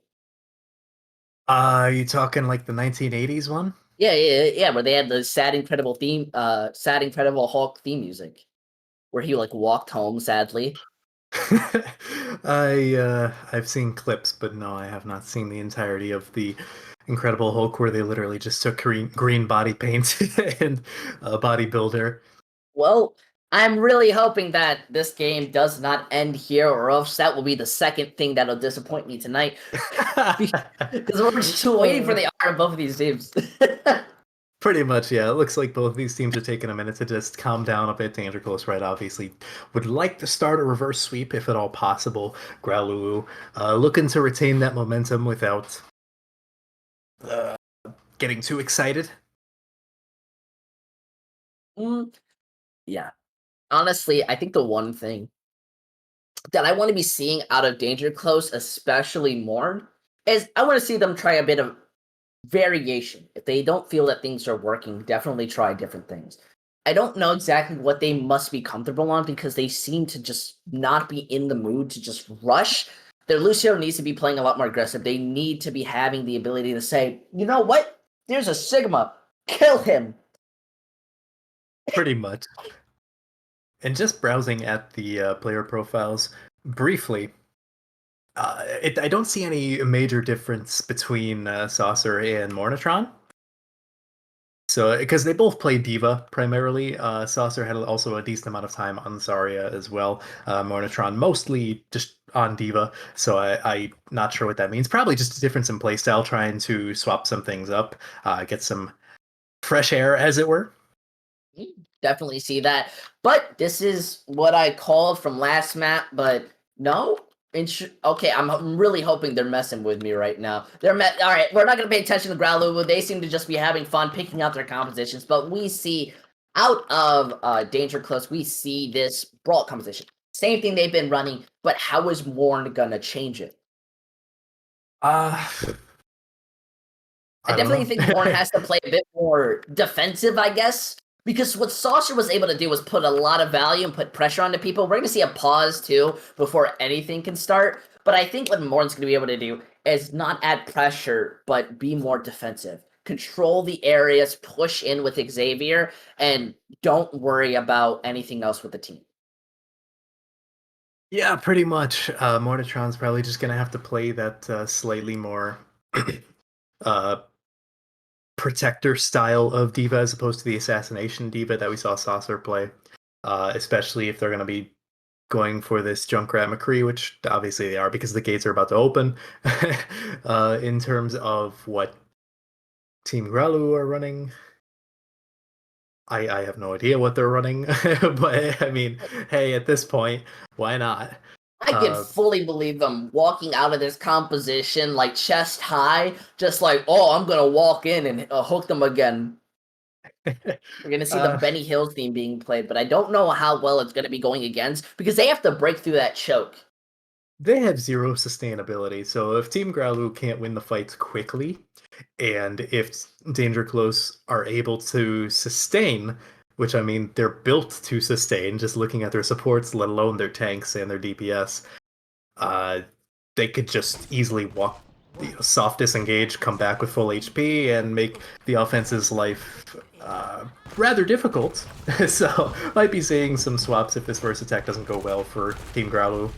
You talking like the 1980s one? Yeah, where they had the sad Incredible Hulk theme music, where he like walked home sadly. I've seen clips, but no, I have not seen the entirety of the Incredible Hulk where they literally just took green body paint and a bodybuilder. Well, I'm really hoping that this game does not end here, or else that will be the second thing that'll disappoint me tonight. Because we're just waiting for the art of both of these teams. Pretty much, yeah. It looks like both these teams are taking a minute to just calm down a bit. Danger Close, right, obviously would like to start a reverse sweep if at all possible. Growluwu looking to retain that momentum without getting too excited. Yeah. Honestly, I think the one thing that I want to be seeing out of Danger Close, especially more, is I want to see them try a bit of variation. If they don't feel that things are working, definitely try different things. I don't know exactly what they must be comfortable on because they seem to just not be in the mood to just rush. Their Lucio needs to be playing a lot more aggressive. They need to be having the ability to say, you know what? There's a Sigma. Kill him. Pretty much. And just browsing at the player profiles briefly, I don't see any major difference between Saucer and Mornitron. So, because they both play Diva primarily, Saucer had also a decent amount of time on Zarya as well. Mornitron mostly just on Diva, so I'm not sure what that means. Probably just a difference in playstyle, trying to swap some things up, get some fresh air, as it were. Definitely see that. But this is what I called from last map, but no. Okay, I'm really hoping they're messing with me right now. All right, we're not going to pay attention to Growluwu. They seem to just be having fun picking out their compositions, but we see out of Danger Close, we see this Brawl composition. Same thing they've been running, but how is Morn going to change it? I definitely think Morn has to play a bit more defensive, I guess. Because what Saucer was able to do was put a lot of value and put pressure onto people. We're going to see a pause, too, before anything can start. But I think what Morn's going to be able to do is not add pressure, but be more defensive. Control the areas, push in with Xavier, and don't worry about anything else with the team. Yeah, pretty much. Mornitron's probably just going to have to play that slightly more protector style of Diva as opposed to the assassination Diva that we saw Saucer play, especially if they're going to be going for this Junkrat McCree, which obviously they are because the gates are about to open. In terms of what Team Growluwu are running, I have no idea what they're running, but I mean, hey, at this point, why not? I can fully believe them walking out of this composition like chest high, just like, oh, I'm gonna walk in and hook them again. We're gonna see the Benny Hills theme being played, but I don't know how well it's gonna be going against because they have to break through that choke. They have zero sustainability, so if Team Growluwu can't win the fights quickly, and if Danger Close are able to sustain, which I mean they're built to sustain, just looking at their supports, let alone their tanks and their DPS, they could just easily walk, soft disengage, come back with full HP, and make the offense's life rather difficult. So might be seeing some swaps if this first attack doesn't go well for Team Growluwu.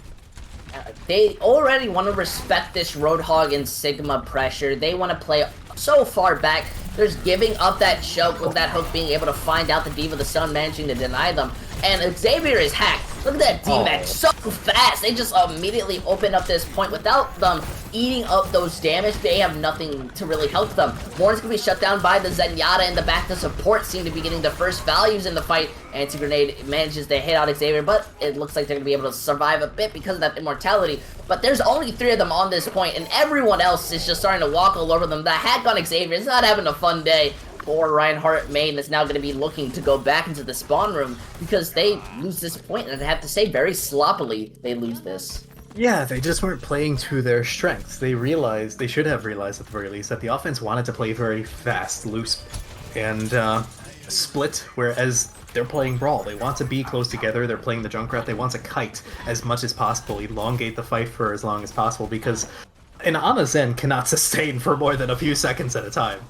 They already want to respect this Roadhog and Sigma pressure. They want to play so far back. There's giving up that choke with that hook being able to find out the Diva, the Sun managing to deny them. And Xavier is hacked. Look at that D-Max, so fast. They just immediately open up this point without them eating up those damage. They have nothing to really help them. Morn's gonna be shut down by the Zenyatta in the back. The support seem to be getting the first values in the fight. Anti-grenade manages to hit out Xavier, but it looks like they're gonna be able to survive a bit because of that immortality. But there's only 3 of them on this point, and everyone else is just starting to walk all over them. The hack on Xavier is not having a fun day. Poor Reinhardt main is now going to be looking to go back into the spawn room because they lose this point, and I have to say, very sloppily, they lose this. Yeah, they just weren't playing to their strengths. They should have realized at the very least, that the offense wanted to play very fast, loose, and split, whereas they're playing Brawl. They want to be close together, they're playing the Junkrat, they want to kite as much as possible, elongate the fight for as long as possible, because an Ana Zen cannot sustain for more than a few seconds at a time.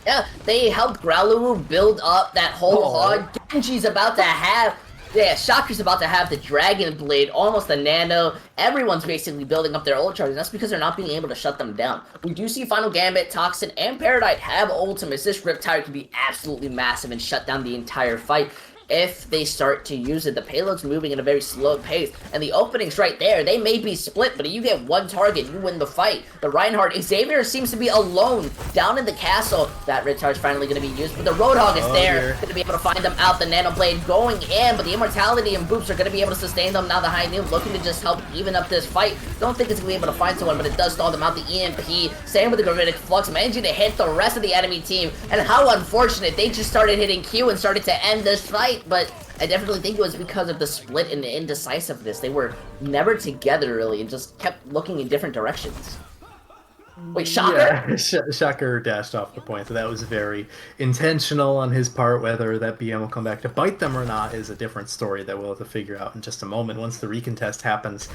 Yeah, they helped Growluwu build up that whole hog. Genji's about to have... Yeah, Shocker's about to have the Dragon Blade, almost the Nano. Everyone's basically building up their ult charge, and that's because they're not being able to shut them down. We do see Final Gambit, Toxin, and Paradite have ultimates. This Riptide can be absolutely massive and shut down the entire fight if they start to use it. The payload's moving at a very slow pace, and the opening's right there. They may be split, but if you get one target, you win the fight. The Reinhardt, Xavier seems to be alone down in the castle. That Riptide's finally going to be used, but the Roadhog is there, going to be able to find them out. The Nano Blade going in, but the Immortality and Boops are going to be able to sustain them. Now the High Noon looking to just help even up this fight. Don't think it's going to be able to find someone, but it does stall them out. The EMP, same with the Gravitic Flux, managing to hit the rest of the enemy team, and how unfortunate, they just started hitting Q and started to end this fight. But I definitely think it was because of the split and the indecisiveness. They were never together, really, and just kept looking in different directions. Wait, Shocker? Yeah, Shocker dashed off the point, so that was very intentional on his part. Whether that BM will come back to bite them or not is a different story that we'll have to figure out in just a moment once the recontest happens.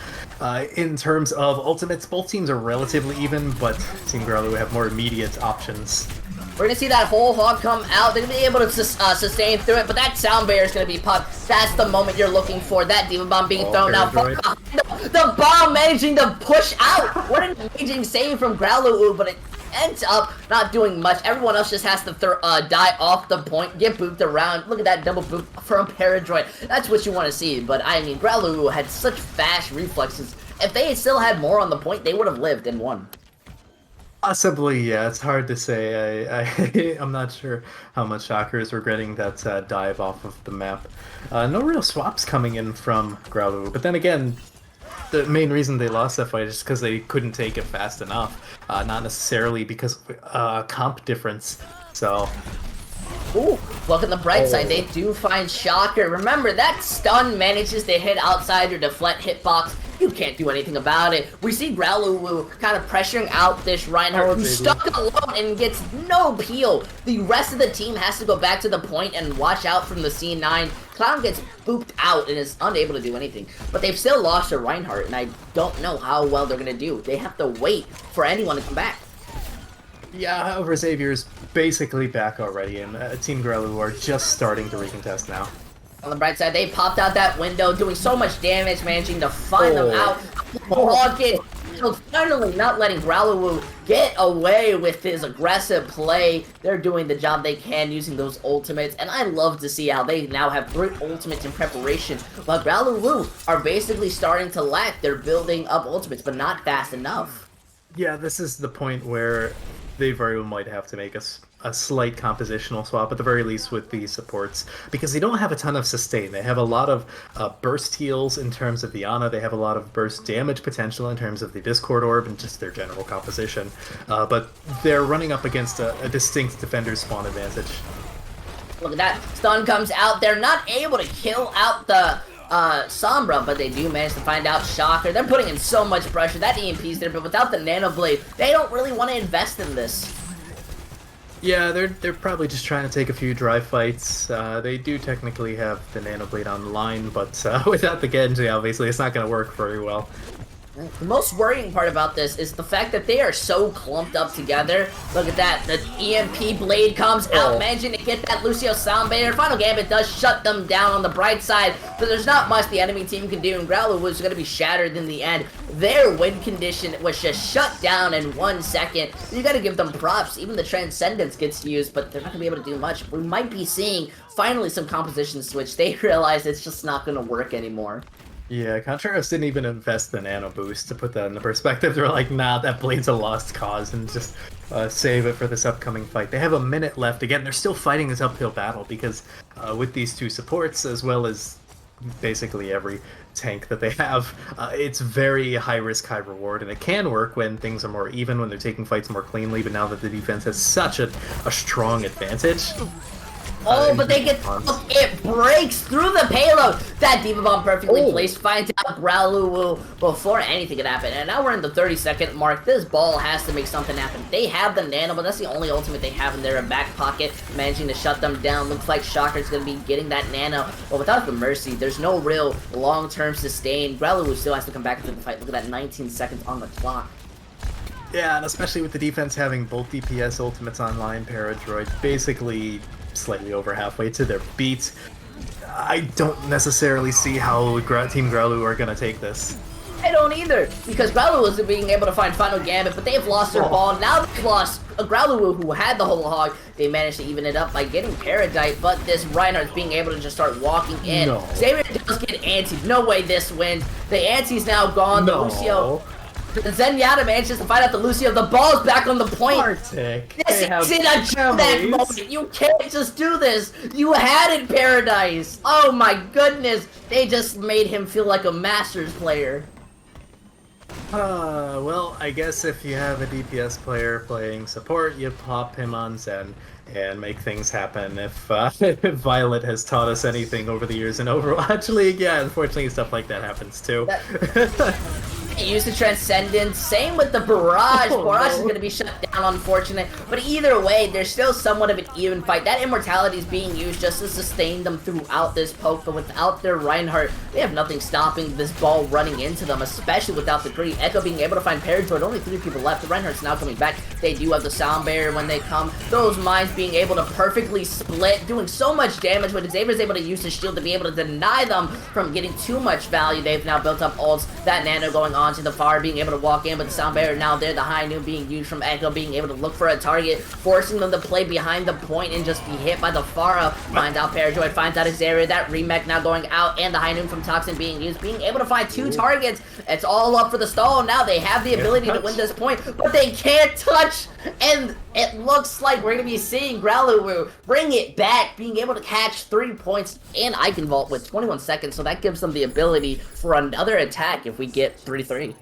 In terms of ultimates, both teams are relatively even, but Team Growluwu have more immediate options. We're going to see that whole hog come out. They're going to be able to sustain through it, but that sound barrier is going to be popped. That's the moment you're looking for. That Demon Bomb being thrown out. The bomb managing to push out. What an amazing save from Growluwu, but ends up not doing much. Everyone else just has to die off the point, get booped around. Look at that double boop from Paradroid. That's what you want to see. But I mean, Growluwu had such fast reflexes. If they still had more on the point, they would have lived and won. Possibly, yeah. It's hard to say. I'm not sure how much Shocker is regretting that dive off of the map. No real swaps coming in from Growluwu, but then again, the main reason they lost that fight is because they couldn't take it fast enough, not necessarily because of comp difference. So. Ooh, look on the bright side, they do find Shocker. Remember, that stun manages to hit outside your deflect hitbox. You can't do anything about it. We see Growluwu kind of pressuring out this Reinhardt, who's stuck alone and gets no peel. The rest of the team has to go back to the point and watch out from the C9. Clown gets booped out and is unable to do anything. But they've still lost to Reinhardt, and I don't know how well they're going to do. They have to wait for anyone to come back. Yeah, however, Xavier's basically back already, and Team Growluwu are just starting to recontest now. On the bright side, they popped out that window, doing so much damage, managing to find them out. Hawkins finally not letting Growluwu get away with his aggressive play. They're doing the job they can using those ultimates, and I love to see how they now have 3 ultimates in preparation, while Growluwu are basically starting to lack. They're building up ultimates, but not fast enough. Yeah, this is the point where they very well might have to make a slight compositional swap, at the very least, with the supports, because they don't have a ton of sustain. They have a lot of burst heals in terms of the Ana, they have a lot of burst damage potential in terms of the Discord Orb and just their general composition, but they're running up against a distinct defender's spawn advantage. Look at that, stun comes out, they're not able to kill out the Sombra, but they do manage to find out Shocker. They're putting in so much pressure, that EMP's there, but without the Nano Blade, they don't really want to invest in this. Yeah, they're probably just trying to take a few dry fights. They do technically have the Nano Blade online, but without the Genji, obviously, it's not going to work very well. The most worrying part about this is the fact that they are so clumped up together. Look at that, the EMP blade comes out, managing to get that Lucio Soundbaiter. Final Gambit does shut them down on the bright side, but there's not much the enemy team can do, and Growluwu is going to be shattered in the end. Their win condition was just shut down in 1 second. You got to give them props. Even the Transcendence gets used, but they're not going to be able to do much. We might be seeing finally some composition switch. They realize it's just not going to work anymore. Yeah, Contreras didn't even invest the Nano Boost to put that into perspective. They were like, nah, that blade's a lost cause, and just save it for this upcoming fight. They have a minute left. Again, they're still fighting this uphill battle because with these 2 supports, as well as basically every tank that they have, it's very high risk, high reward, and it can work when things are more even, when they're taking fights more cleanly, but now that the defense has such a strong advantage. Oh, but they get... It breaks through the payload! That Diva Bomb perfectly placed finds out Growluwu before anything could happen. And now we're in the 30-second mark. This ball has to make something happen. They have the Nano, but that's the only ultimate they have in their back pocket, managing to shut them down. Looks like Shocker's going to be getting that Nano, but without the Mercy, there's no real long-term sustain. Growluwu still has to come back into the fight. Look at that, 19 seconds on the clock. Yeah, and especially with the defense having both DPS ultimates online, Paradroid basically slightly over halfway to their beat. I don't necessarily see how Team Growluwu are going to take this. I don't either, because Growluwu is being able to find Final Gambit, but they've lost their ball. Now they've lost a Growluwu who had the whole hog. They managed to even it up by getting Paradite, but this Reinhardt's being able to just start walking in. No. Xavier does get antied. No way this wins. The anti's now gone. No. The Lucio... Zenyatta manages to find out the Lucio. The ball's back on the point. Arctic. This is in a that moment. You can't just do this. You had it, Paradise. Oh my goodness. They just made him feel like a Masters player. Well, I guess if you have a DPS player playing support, you pop him on Zen and make things happen. If Violet has taught us anything over the years in Overwatch League, yeah, unfortunately stuff like that happens too. Use the Transcendence. Same with the Barrage. Barrage is going to be shut down, unfortunate. But either way, there's still somewhat of an even fight. That Immortality is being used just to sustain them throughout this poke. But without their Reinhardt, they have nothing stopping this ball running into them, especially without the Greed. Echo being able to find Paradroid. Only 3 people left. The Reinhardt's now coming back. They do have the Sound Barrier when they come. Those mines being able to perfectly split, doing so much damage. When Xavier's able to use his shield to be able to deny them from getting too much value. They've now built up ults. That Nano going on. onto the far, being able to walk in, but the sound barrier now there. The high noon being used from Echo, being able to look for a target, forcing them to play behind the point and just be hit by the Pharah. Finds out Parajoy, finds out Xavier. That remake now going out, and the high noon from Toxin being used, being able to find 2 targets. It's all up for the stall. Now they have the ability to win this point, but they can't touch, and it looks like we're going to be seeing Growluwu bring it back, being able to catch 3 points and Eichenwald with 21 seconds, so that gives them the ability for another attack if we get 3-3.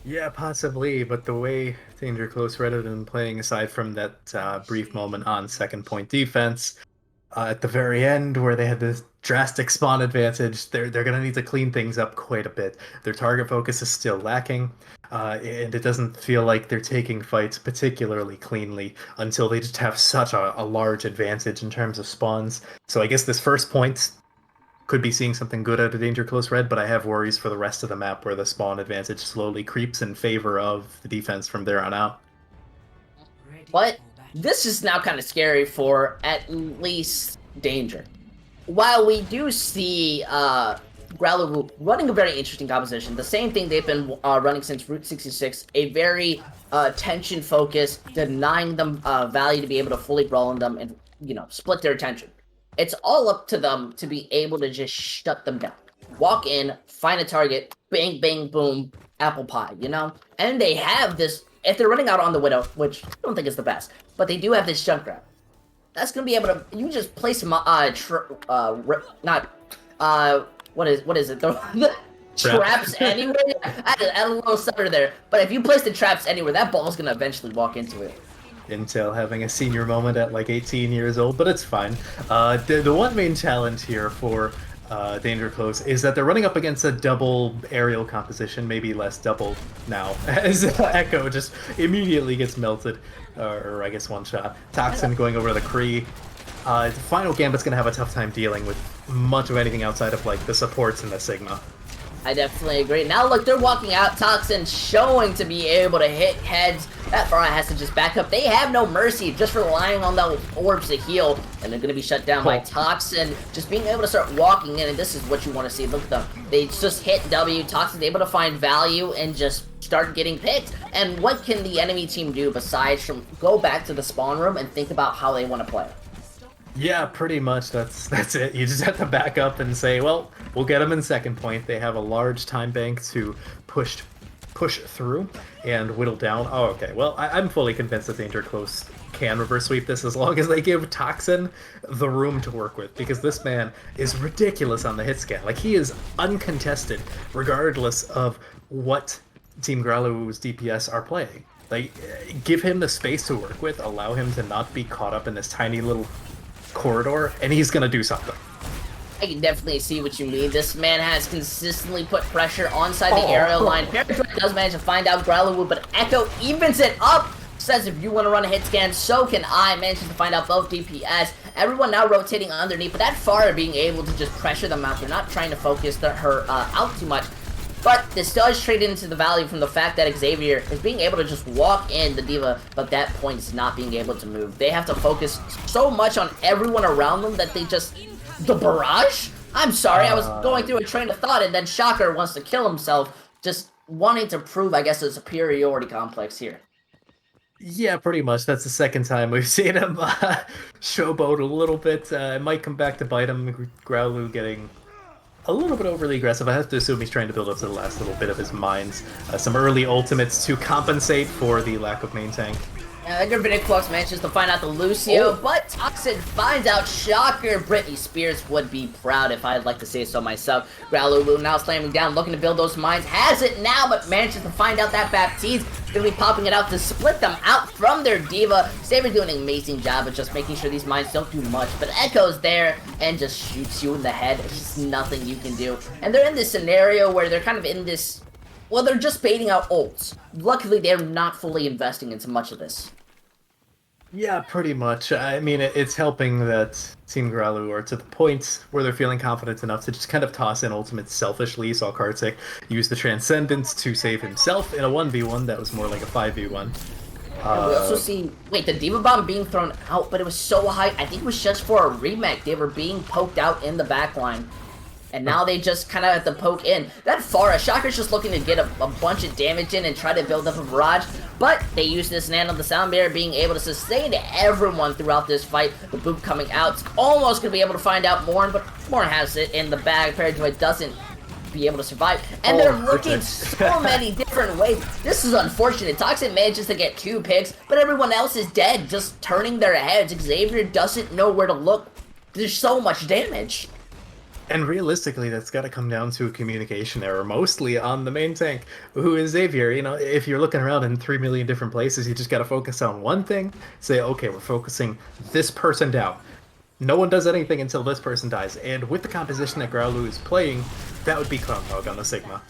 Yeah, possibly, but the way Danger Close Red have been playing, aside from that brief moment on second point defense, at the very end where they had this drastic spawn advantage, they're going to need to clean things up quite a bit. Their target focus is still lacking, and it doesn't feel like they're taking fights particularly cleanly until they just have such a large advantage in terms of spawns. So I guess this first point could be seeing something good out of Danger Close Red, but I have worries for the rest of the map where the spawn advantage slowly creeps in favor of the defense from there on out. But this is now kind of scary for at least Danger. While we do see Growluwu running a very interesting composition, the same thing they've been running since Route 66, a very tension-focused, denying them value to be able to fully brawl on them and, you know, split their attention. It's all up to them to be able to just shut them down. Walk in, find a target, bang, bang, boom, apple pie, you know? And they have this, if they're running out on the Widow, which I don't think is the best, but they do have this junk grab. That's gonna be able to, you just place some, what is it? The traps anywhere? I had a little stutter there, but if you place the traps anywhere, that ball's gonna eventually walk into it. Intel having a senior moment at like 18 years old, but it's fine. The one main challenge here for Danger Close is that they're running up against a double aerial composition, maybe less double now, as Echo just immediately gets melted, or I guess one shot. Toxin going over to the Kree. The final Gambit's going to have a tough time dealing with much of anything outside of like the supports and the Sigma. I definitely agree. Now look, they're walking out. Toxin showing to be able to hit heads. That Pharah has to just back up. They have no mercy, just relying on the orbs to heal. And they're going to be shut down by Toxin. Just being able to start walking in, and this is what you want to see. Look at them. They just hit W. Toxin's able to find value and just start getting picked. And what can the enemy team do besides from go back to the spawn room and think about how they want to play? Yeah, pretty much. That's it. You just have to back up and say, well, we'll get them in second point. They have a large time bank to push through and whittle down. Oh, okay. Well, I'm fully convinced that Danger Close can reverse sweep this as long as they give Toxin the room to work with, because this man is ridiculous on the hit scan. Like, he is uncontested regardless of what Team Growluwu's DPS are playing. Like, give him the space to work with, allow him to not be caught up in this tiny little corridor, and he's gonna do something. I can definitely see what you mean. This man has consistently put pressure onside the aerial line. Parajoy does manage to find out Growluwu, but Echo evens it up. Says if you want to run a hit scan, so can I. Manages to find out both DPS. Everyone now rotating underneath, but that Pharah being able to just pressure them out. They're not trying to focus her out too much. But this does trade into the value from the fact that Xavier is being able to just walk in the D.Va, but that point is not being able to move. They have to focus so much on everyone around them that they just... The barrage? I'm sorry, I was going through a train of thought, and then Shocker wants to kill himself, just wanting to prove, I guess, a superiority complex here. Yeah, pretty much. That's the second time we've seen him showboat a little bit. It might come back to bite him. Growluwu getting a little bit overly aggressive. I have to assume he's trying to build up to the last little bit of his mines. Some early ultimates to compensate for the lack of main tank. Gravitic Flux manages to find out the Lucio, but Toxin finds out Shocker. Britney Spears would be proud if I'd like to say so myself. Growluwu now slamming down, looking to build those mines. Has it now, but manages to find out that Baptiste. Gonna be popping it out to split them out from their D.Va. Saber's doing an amazing job of just making sure these mines don't do much, but Echo's there and just shoots you in the head. It's just nothing you can do. And they're in this scenario where they're kind of in this... Well, they're just baiting out ults. Luckily, they're not fully investing into much of this. Yeah, pretty much. I mean, it's helping that Team Growluwu are to the point where they're feeling confident enough to just kind of toss in ultimates selfishly. Saw Kartik use the Transcendence to save himself in a 1v1 that was more like a 5v1. And we also see, wait, the D.Va Bomb being thrown out, but it was so high. I think it was just for a remake. They were being poked out in the backline. and now they just kind of have to poke in. That Pharah, Shocker's just looking to get a bunch of damage in and try to build up a barrage, but they use this Nano, the Sound Barrier, being able to sustain everyone throughout this fight. The Boop coming out, it's almost going to be able to find out Morn, but Morn has it in the bag. Parajoy doesn't be able to survive, and they're looking so many different ways. This is unfortunate. Toxic manages to get 2 picks, but everyone else is dead, just turning their heads. Xavier doesn't know where to look. There's so much damage. And realistically, that's got to come down to a communication error, mostly on the main tank, who is Xavier. You know, if you're looking around in 3 million different places, you just got to focus on one thing. Say, okay, we're focusing this person down. No one does anything until this person dies. And with the composition that Growluwu is playing, that would be Clown Dog on the Sigma.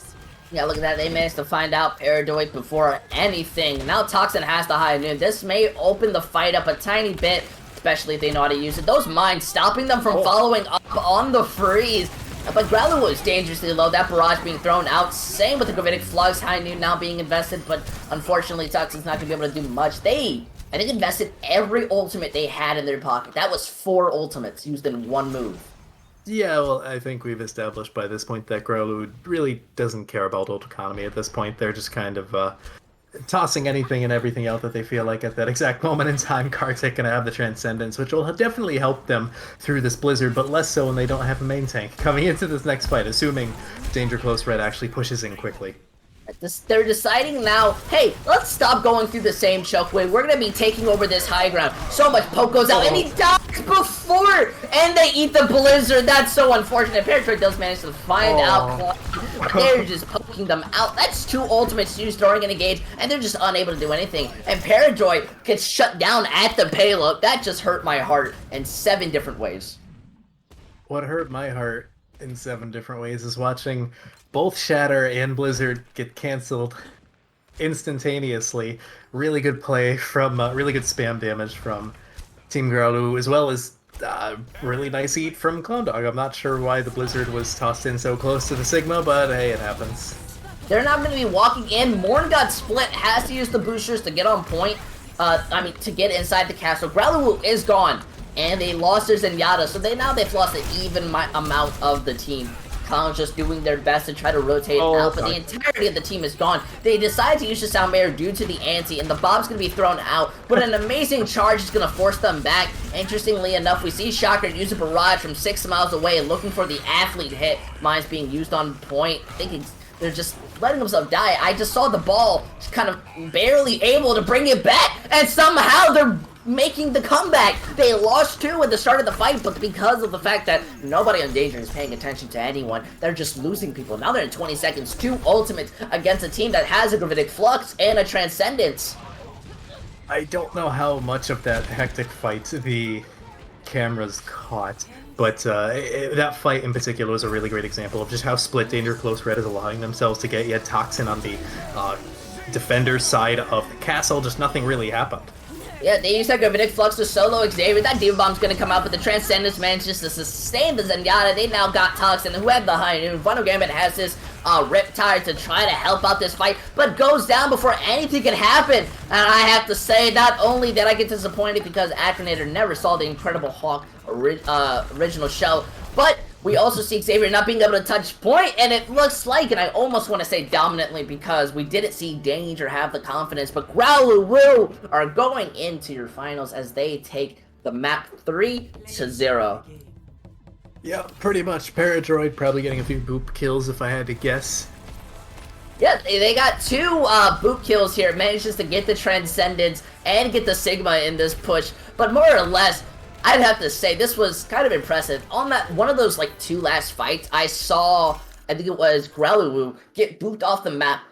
Yeah, look at that. They managed to find out Paradoid before anything. Now Toxin has the high noon. This may open the fight up a tiny bit, especially if they know how to use it. Those mines stopping them from following up on the freeze. But Growluwu is dangerously low. That barrage being thrown out. Same with the Gravitic Flux. High noon now being invested, but unfortunately Toxin's not going to be able to do much. I think, invested every ultimate they had in their pocket. That was 4 ultimates used in one move. Yeah, well, I think we've established by this point that Growluwu really doesn't care about ult economy at this point. They're just kind of tossing anything and everything out that they feel like at that exact moment in time. Kartik gonna have the Transcendence, which will definitely help them through this blizzard, but less so when they don't have a main tank coming into this next fight, assuming Danger Close Red actually pushes in quickly. They're deciding now, hey, let's stop going through the same chokeway. We're going to be taking over this high ground. So much poke goes out, and he dies before, and they eat the blizzard. That's so unfortunate. Paratroid does manage to find out. They're just poking them out. That's 2 ultimates used during an engage, and they're just unable to do anything. And Parajoy gets shut down at the payload. That just hurt my heart in 7 different ways. What hurt my heart in 7 different ways is watching both Shatter and Blizzard get canceled instantaneously. Really good play from, really good spam damage from Team Growluwu, as well as really nice eat from Clown Dog. I'm not sure why the Blizzard was tossed in so close to the Sigma, but hey, it happens. They're not going to be walking in. Morn got split, has to use the boosters to get on point. To get inside the castle. Growluwu is gone, and they lost their Zenyatta, so they've lost an even amount of the team. Clown's just doing their best to try to rotate out, but the entirety of the team is gone. They decide to use the Sound Barrier due to the anti, and the Bob's going to be thrown out, but an amazing charge is going to force them back. Interestingly enough, we see Shocker use a barrage from 6 miles away, looking for the athlete hit. Mine's being used on point, thinking they're just letting themselves die. I just saw the ball just kind of barely able to bring it back, and somehow they're making the comeback. They lost 2 at the start of the fight, but because of the fact that nobody on Danger is paying attention to anyone, they're just losing people. Now they're in 20 seconds, 2 ultimates against a team that has a Gravitic Flux and a Transcendence. I don't know how much of that hectic fight the cameras caught, but that fight in particular was a really great example of just how split Danger Close Red is allowing themselves to get. You had Toxin on the defender side of the castle, just nothing really happened. Yeah, they use that Gravitic Flux to solo Xavier. That Diva Bomb's gonna come out, but the Transcendence manages to sustain the Zenyatta. They now got Toxin, who had the high noon. Vulnerable Gambit has this Riptide to try to help out this fight, but goes down before anything can happen. And I have to say, not only did I get disappointed because Acronator never saw the Incredible Hawk original show, but we also see Xavier not being able to touch point, and it looks like, and I almost want to say dominantly because we didn't see Danger have the confidence, but Growluwu are going into your finals as they take the map 3-0. Yeah, pretty much. Paradroid probably getting a few boop kills if I had to guess. Yeah, they got 2 boop kills here. Manages to get the Transcendence and get the Sigma in this push, but more or less, I'd have to say this was kind of impressive. On that one of those like 2 last fights, I saw, I think it was Growluwu, get booped off the map,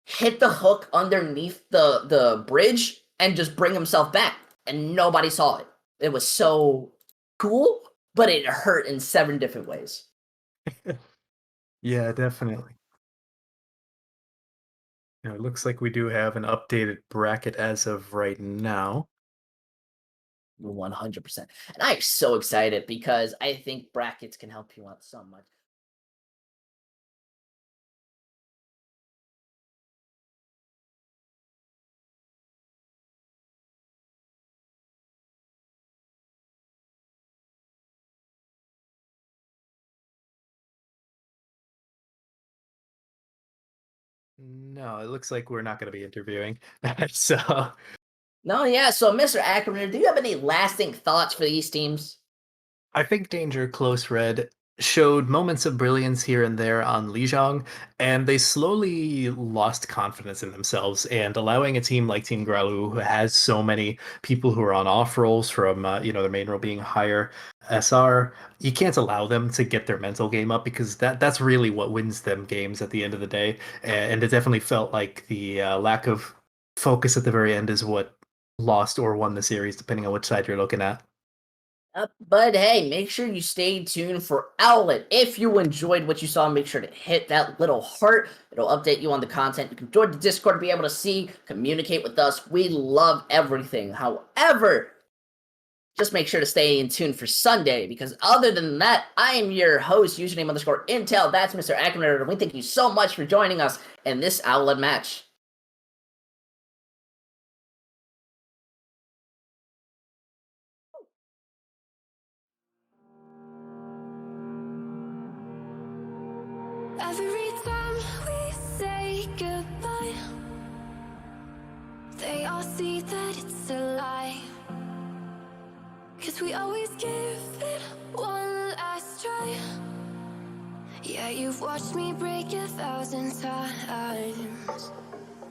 hit the hook underneath the bridge, and just bring himself back. And nobody saw it. It was so cool, but it hurt in 7 different ways. Yeah, definitely. Now, it looks like we do have an updated bracket as of right now. 100%. And I'm so excited because I think brackets can help you out so much. No, it looks like we're not going to be interviewing. So No, yeah. So, Mr. Ackerman, do you have any lasting thoughts for these teams? I think Danger Close Red showed moments of brilliance here and there on Lijiang, and they slowly lost confidence in themselves. And allowing a team like Team Growluwu, who has so many people who are on off roles from their main role being higher SR, you can't allow them to get their mental game up because that's really what wins them games at the end of the day. And it definitely felt like the lack of focus at the very end is what lost or won the series, depending on which side you're looking at. But hey, make sure you stay tuned for Owlet. If you enjoyed what you saw, make sure to hit that little heart. It'll update you on the content. You can join the Discord to be able to see, communicate with us. We love everything. However, just make sure to stay in tune for Sunday, because other than that, I am your host, username underscore Intel. That's Mr. Ackerman, and we thank you so much for joining us in this Owlet match. Every time we say goodbye, they all see that it's a lie. 'Cause we always give it one last try. Yeah, you've watched me break 1,000 times.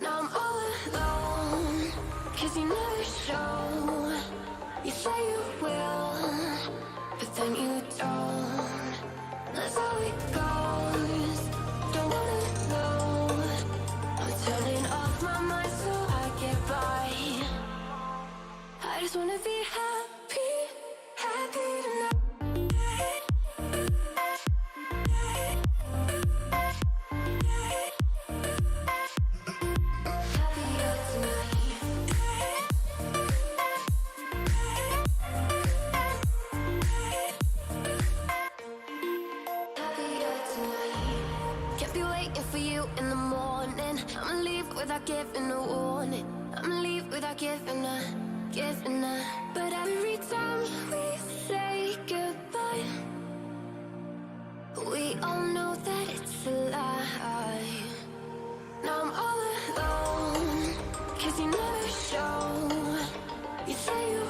Now I'm all alone, 'cause you never show. You say you will, but then you don't. That's how it goes. Don't wanna know. I'm turning off my mind so I get by. I just wanna be happy, happy tonight. Happier tonight. Happier tonight. Can't be waiting for you in the morning. I'ma leave without giving a warning. I'ma leave without giving a. But every time we say goodbye, we all know that it's a lie. Now I'm all alone, 'cause you never show. You say you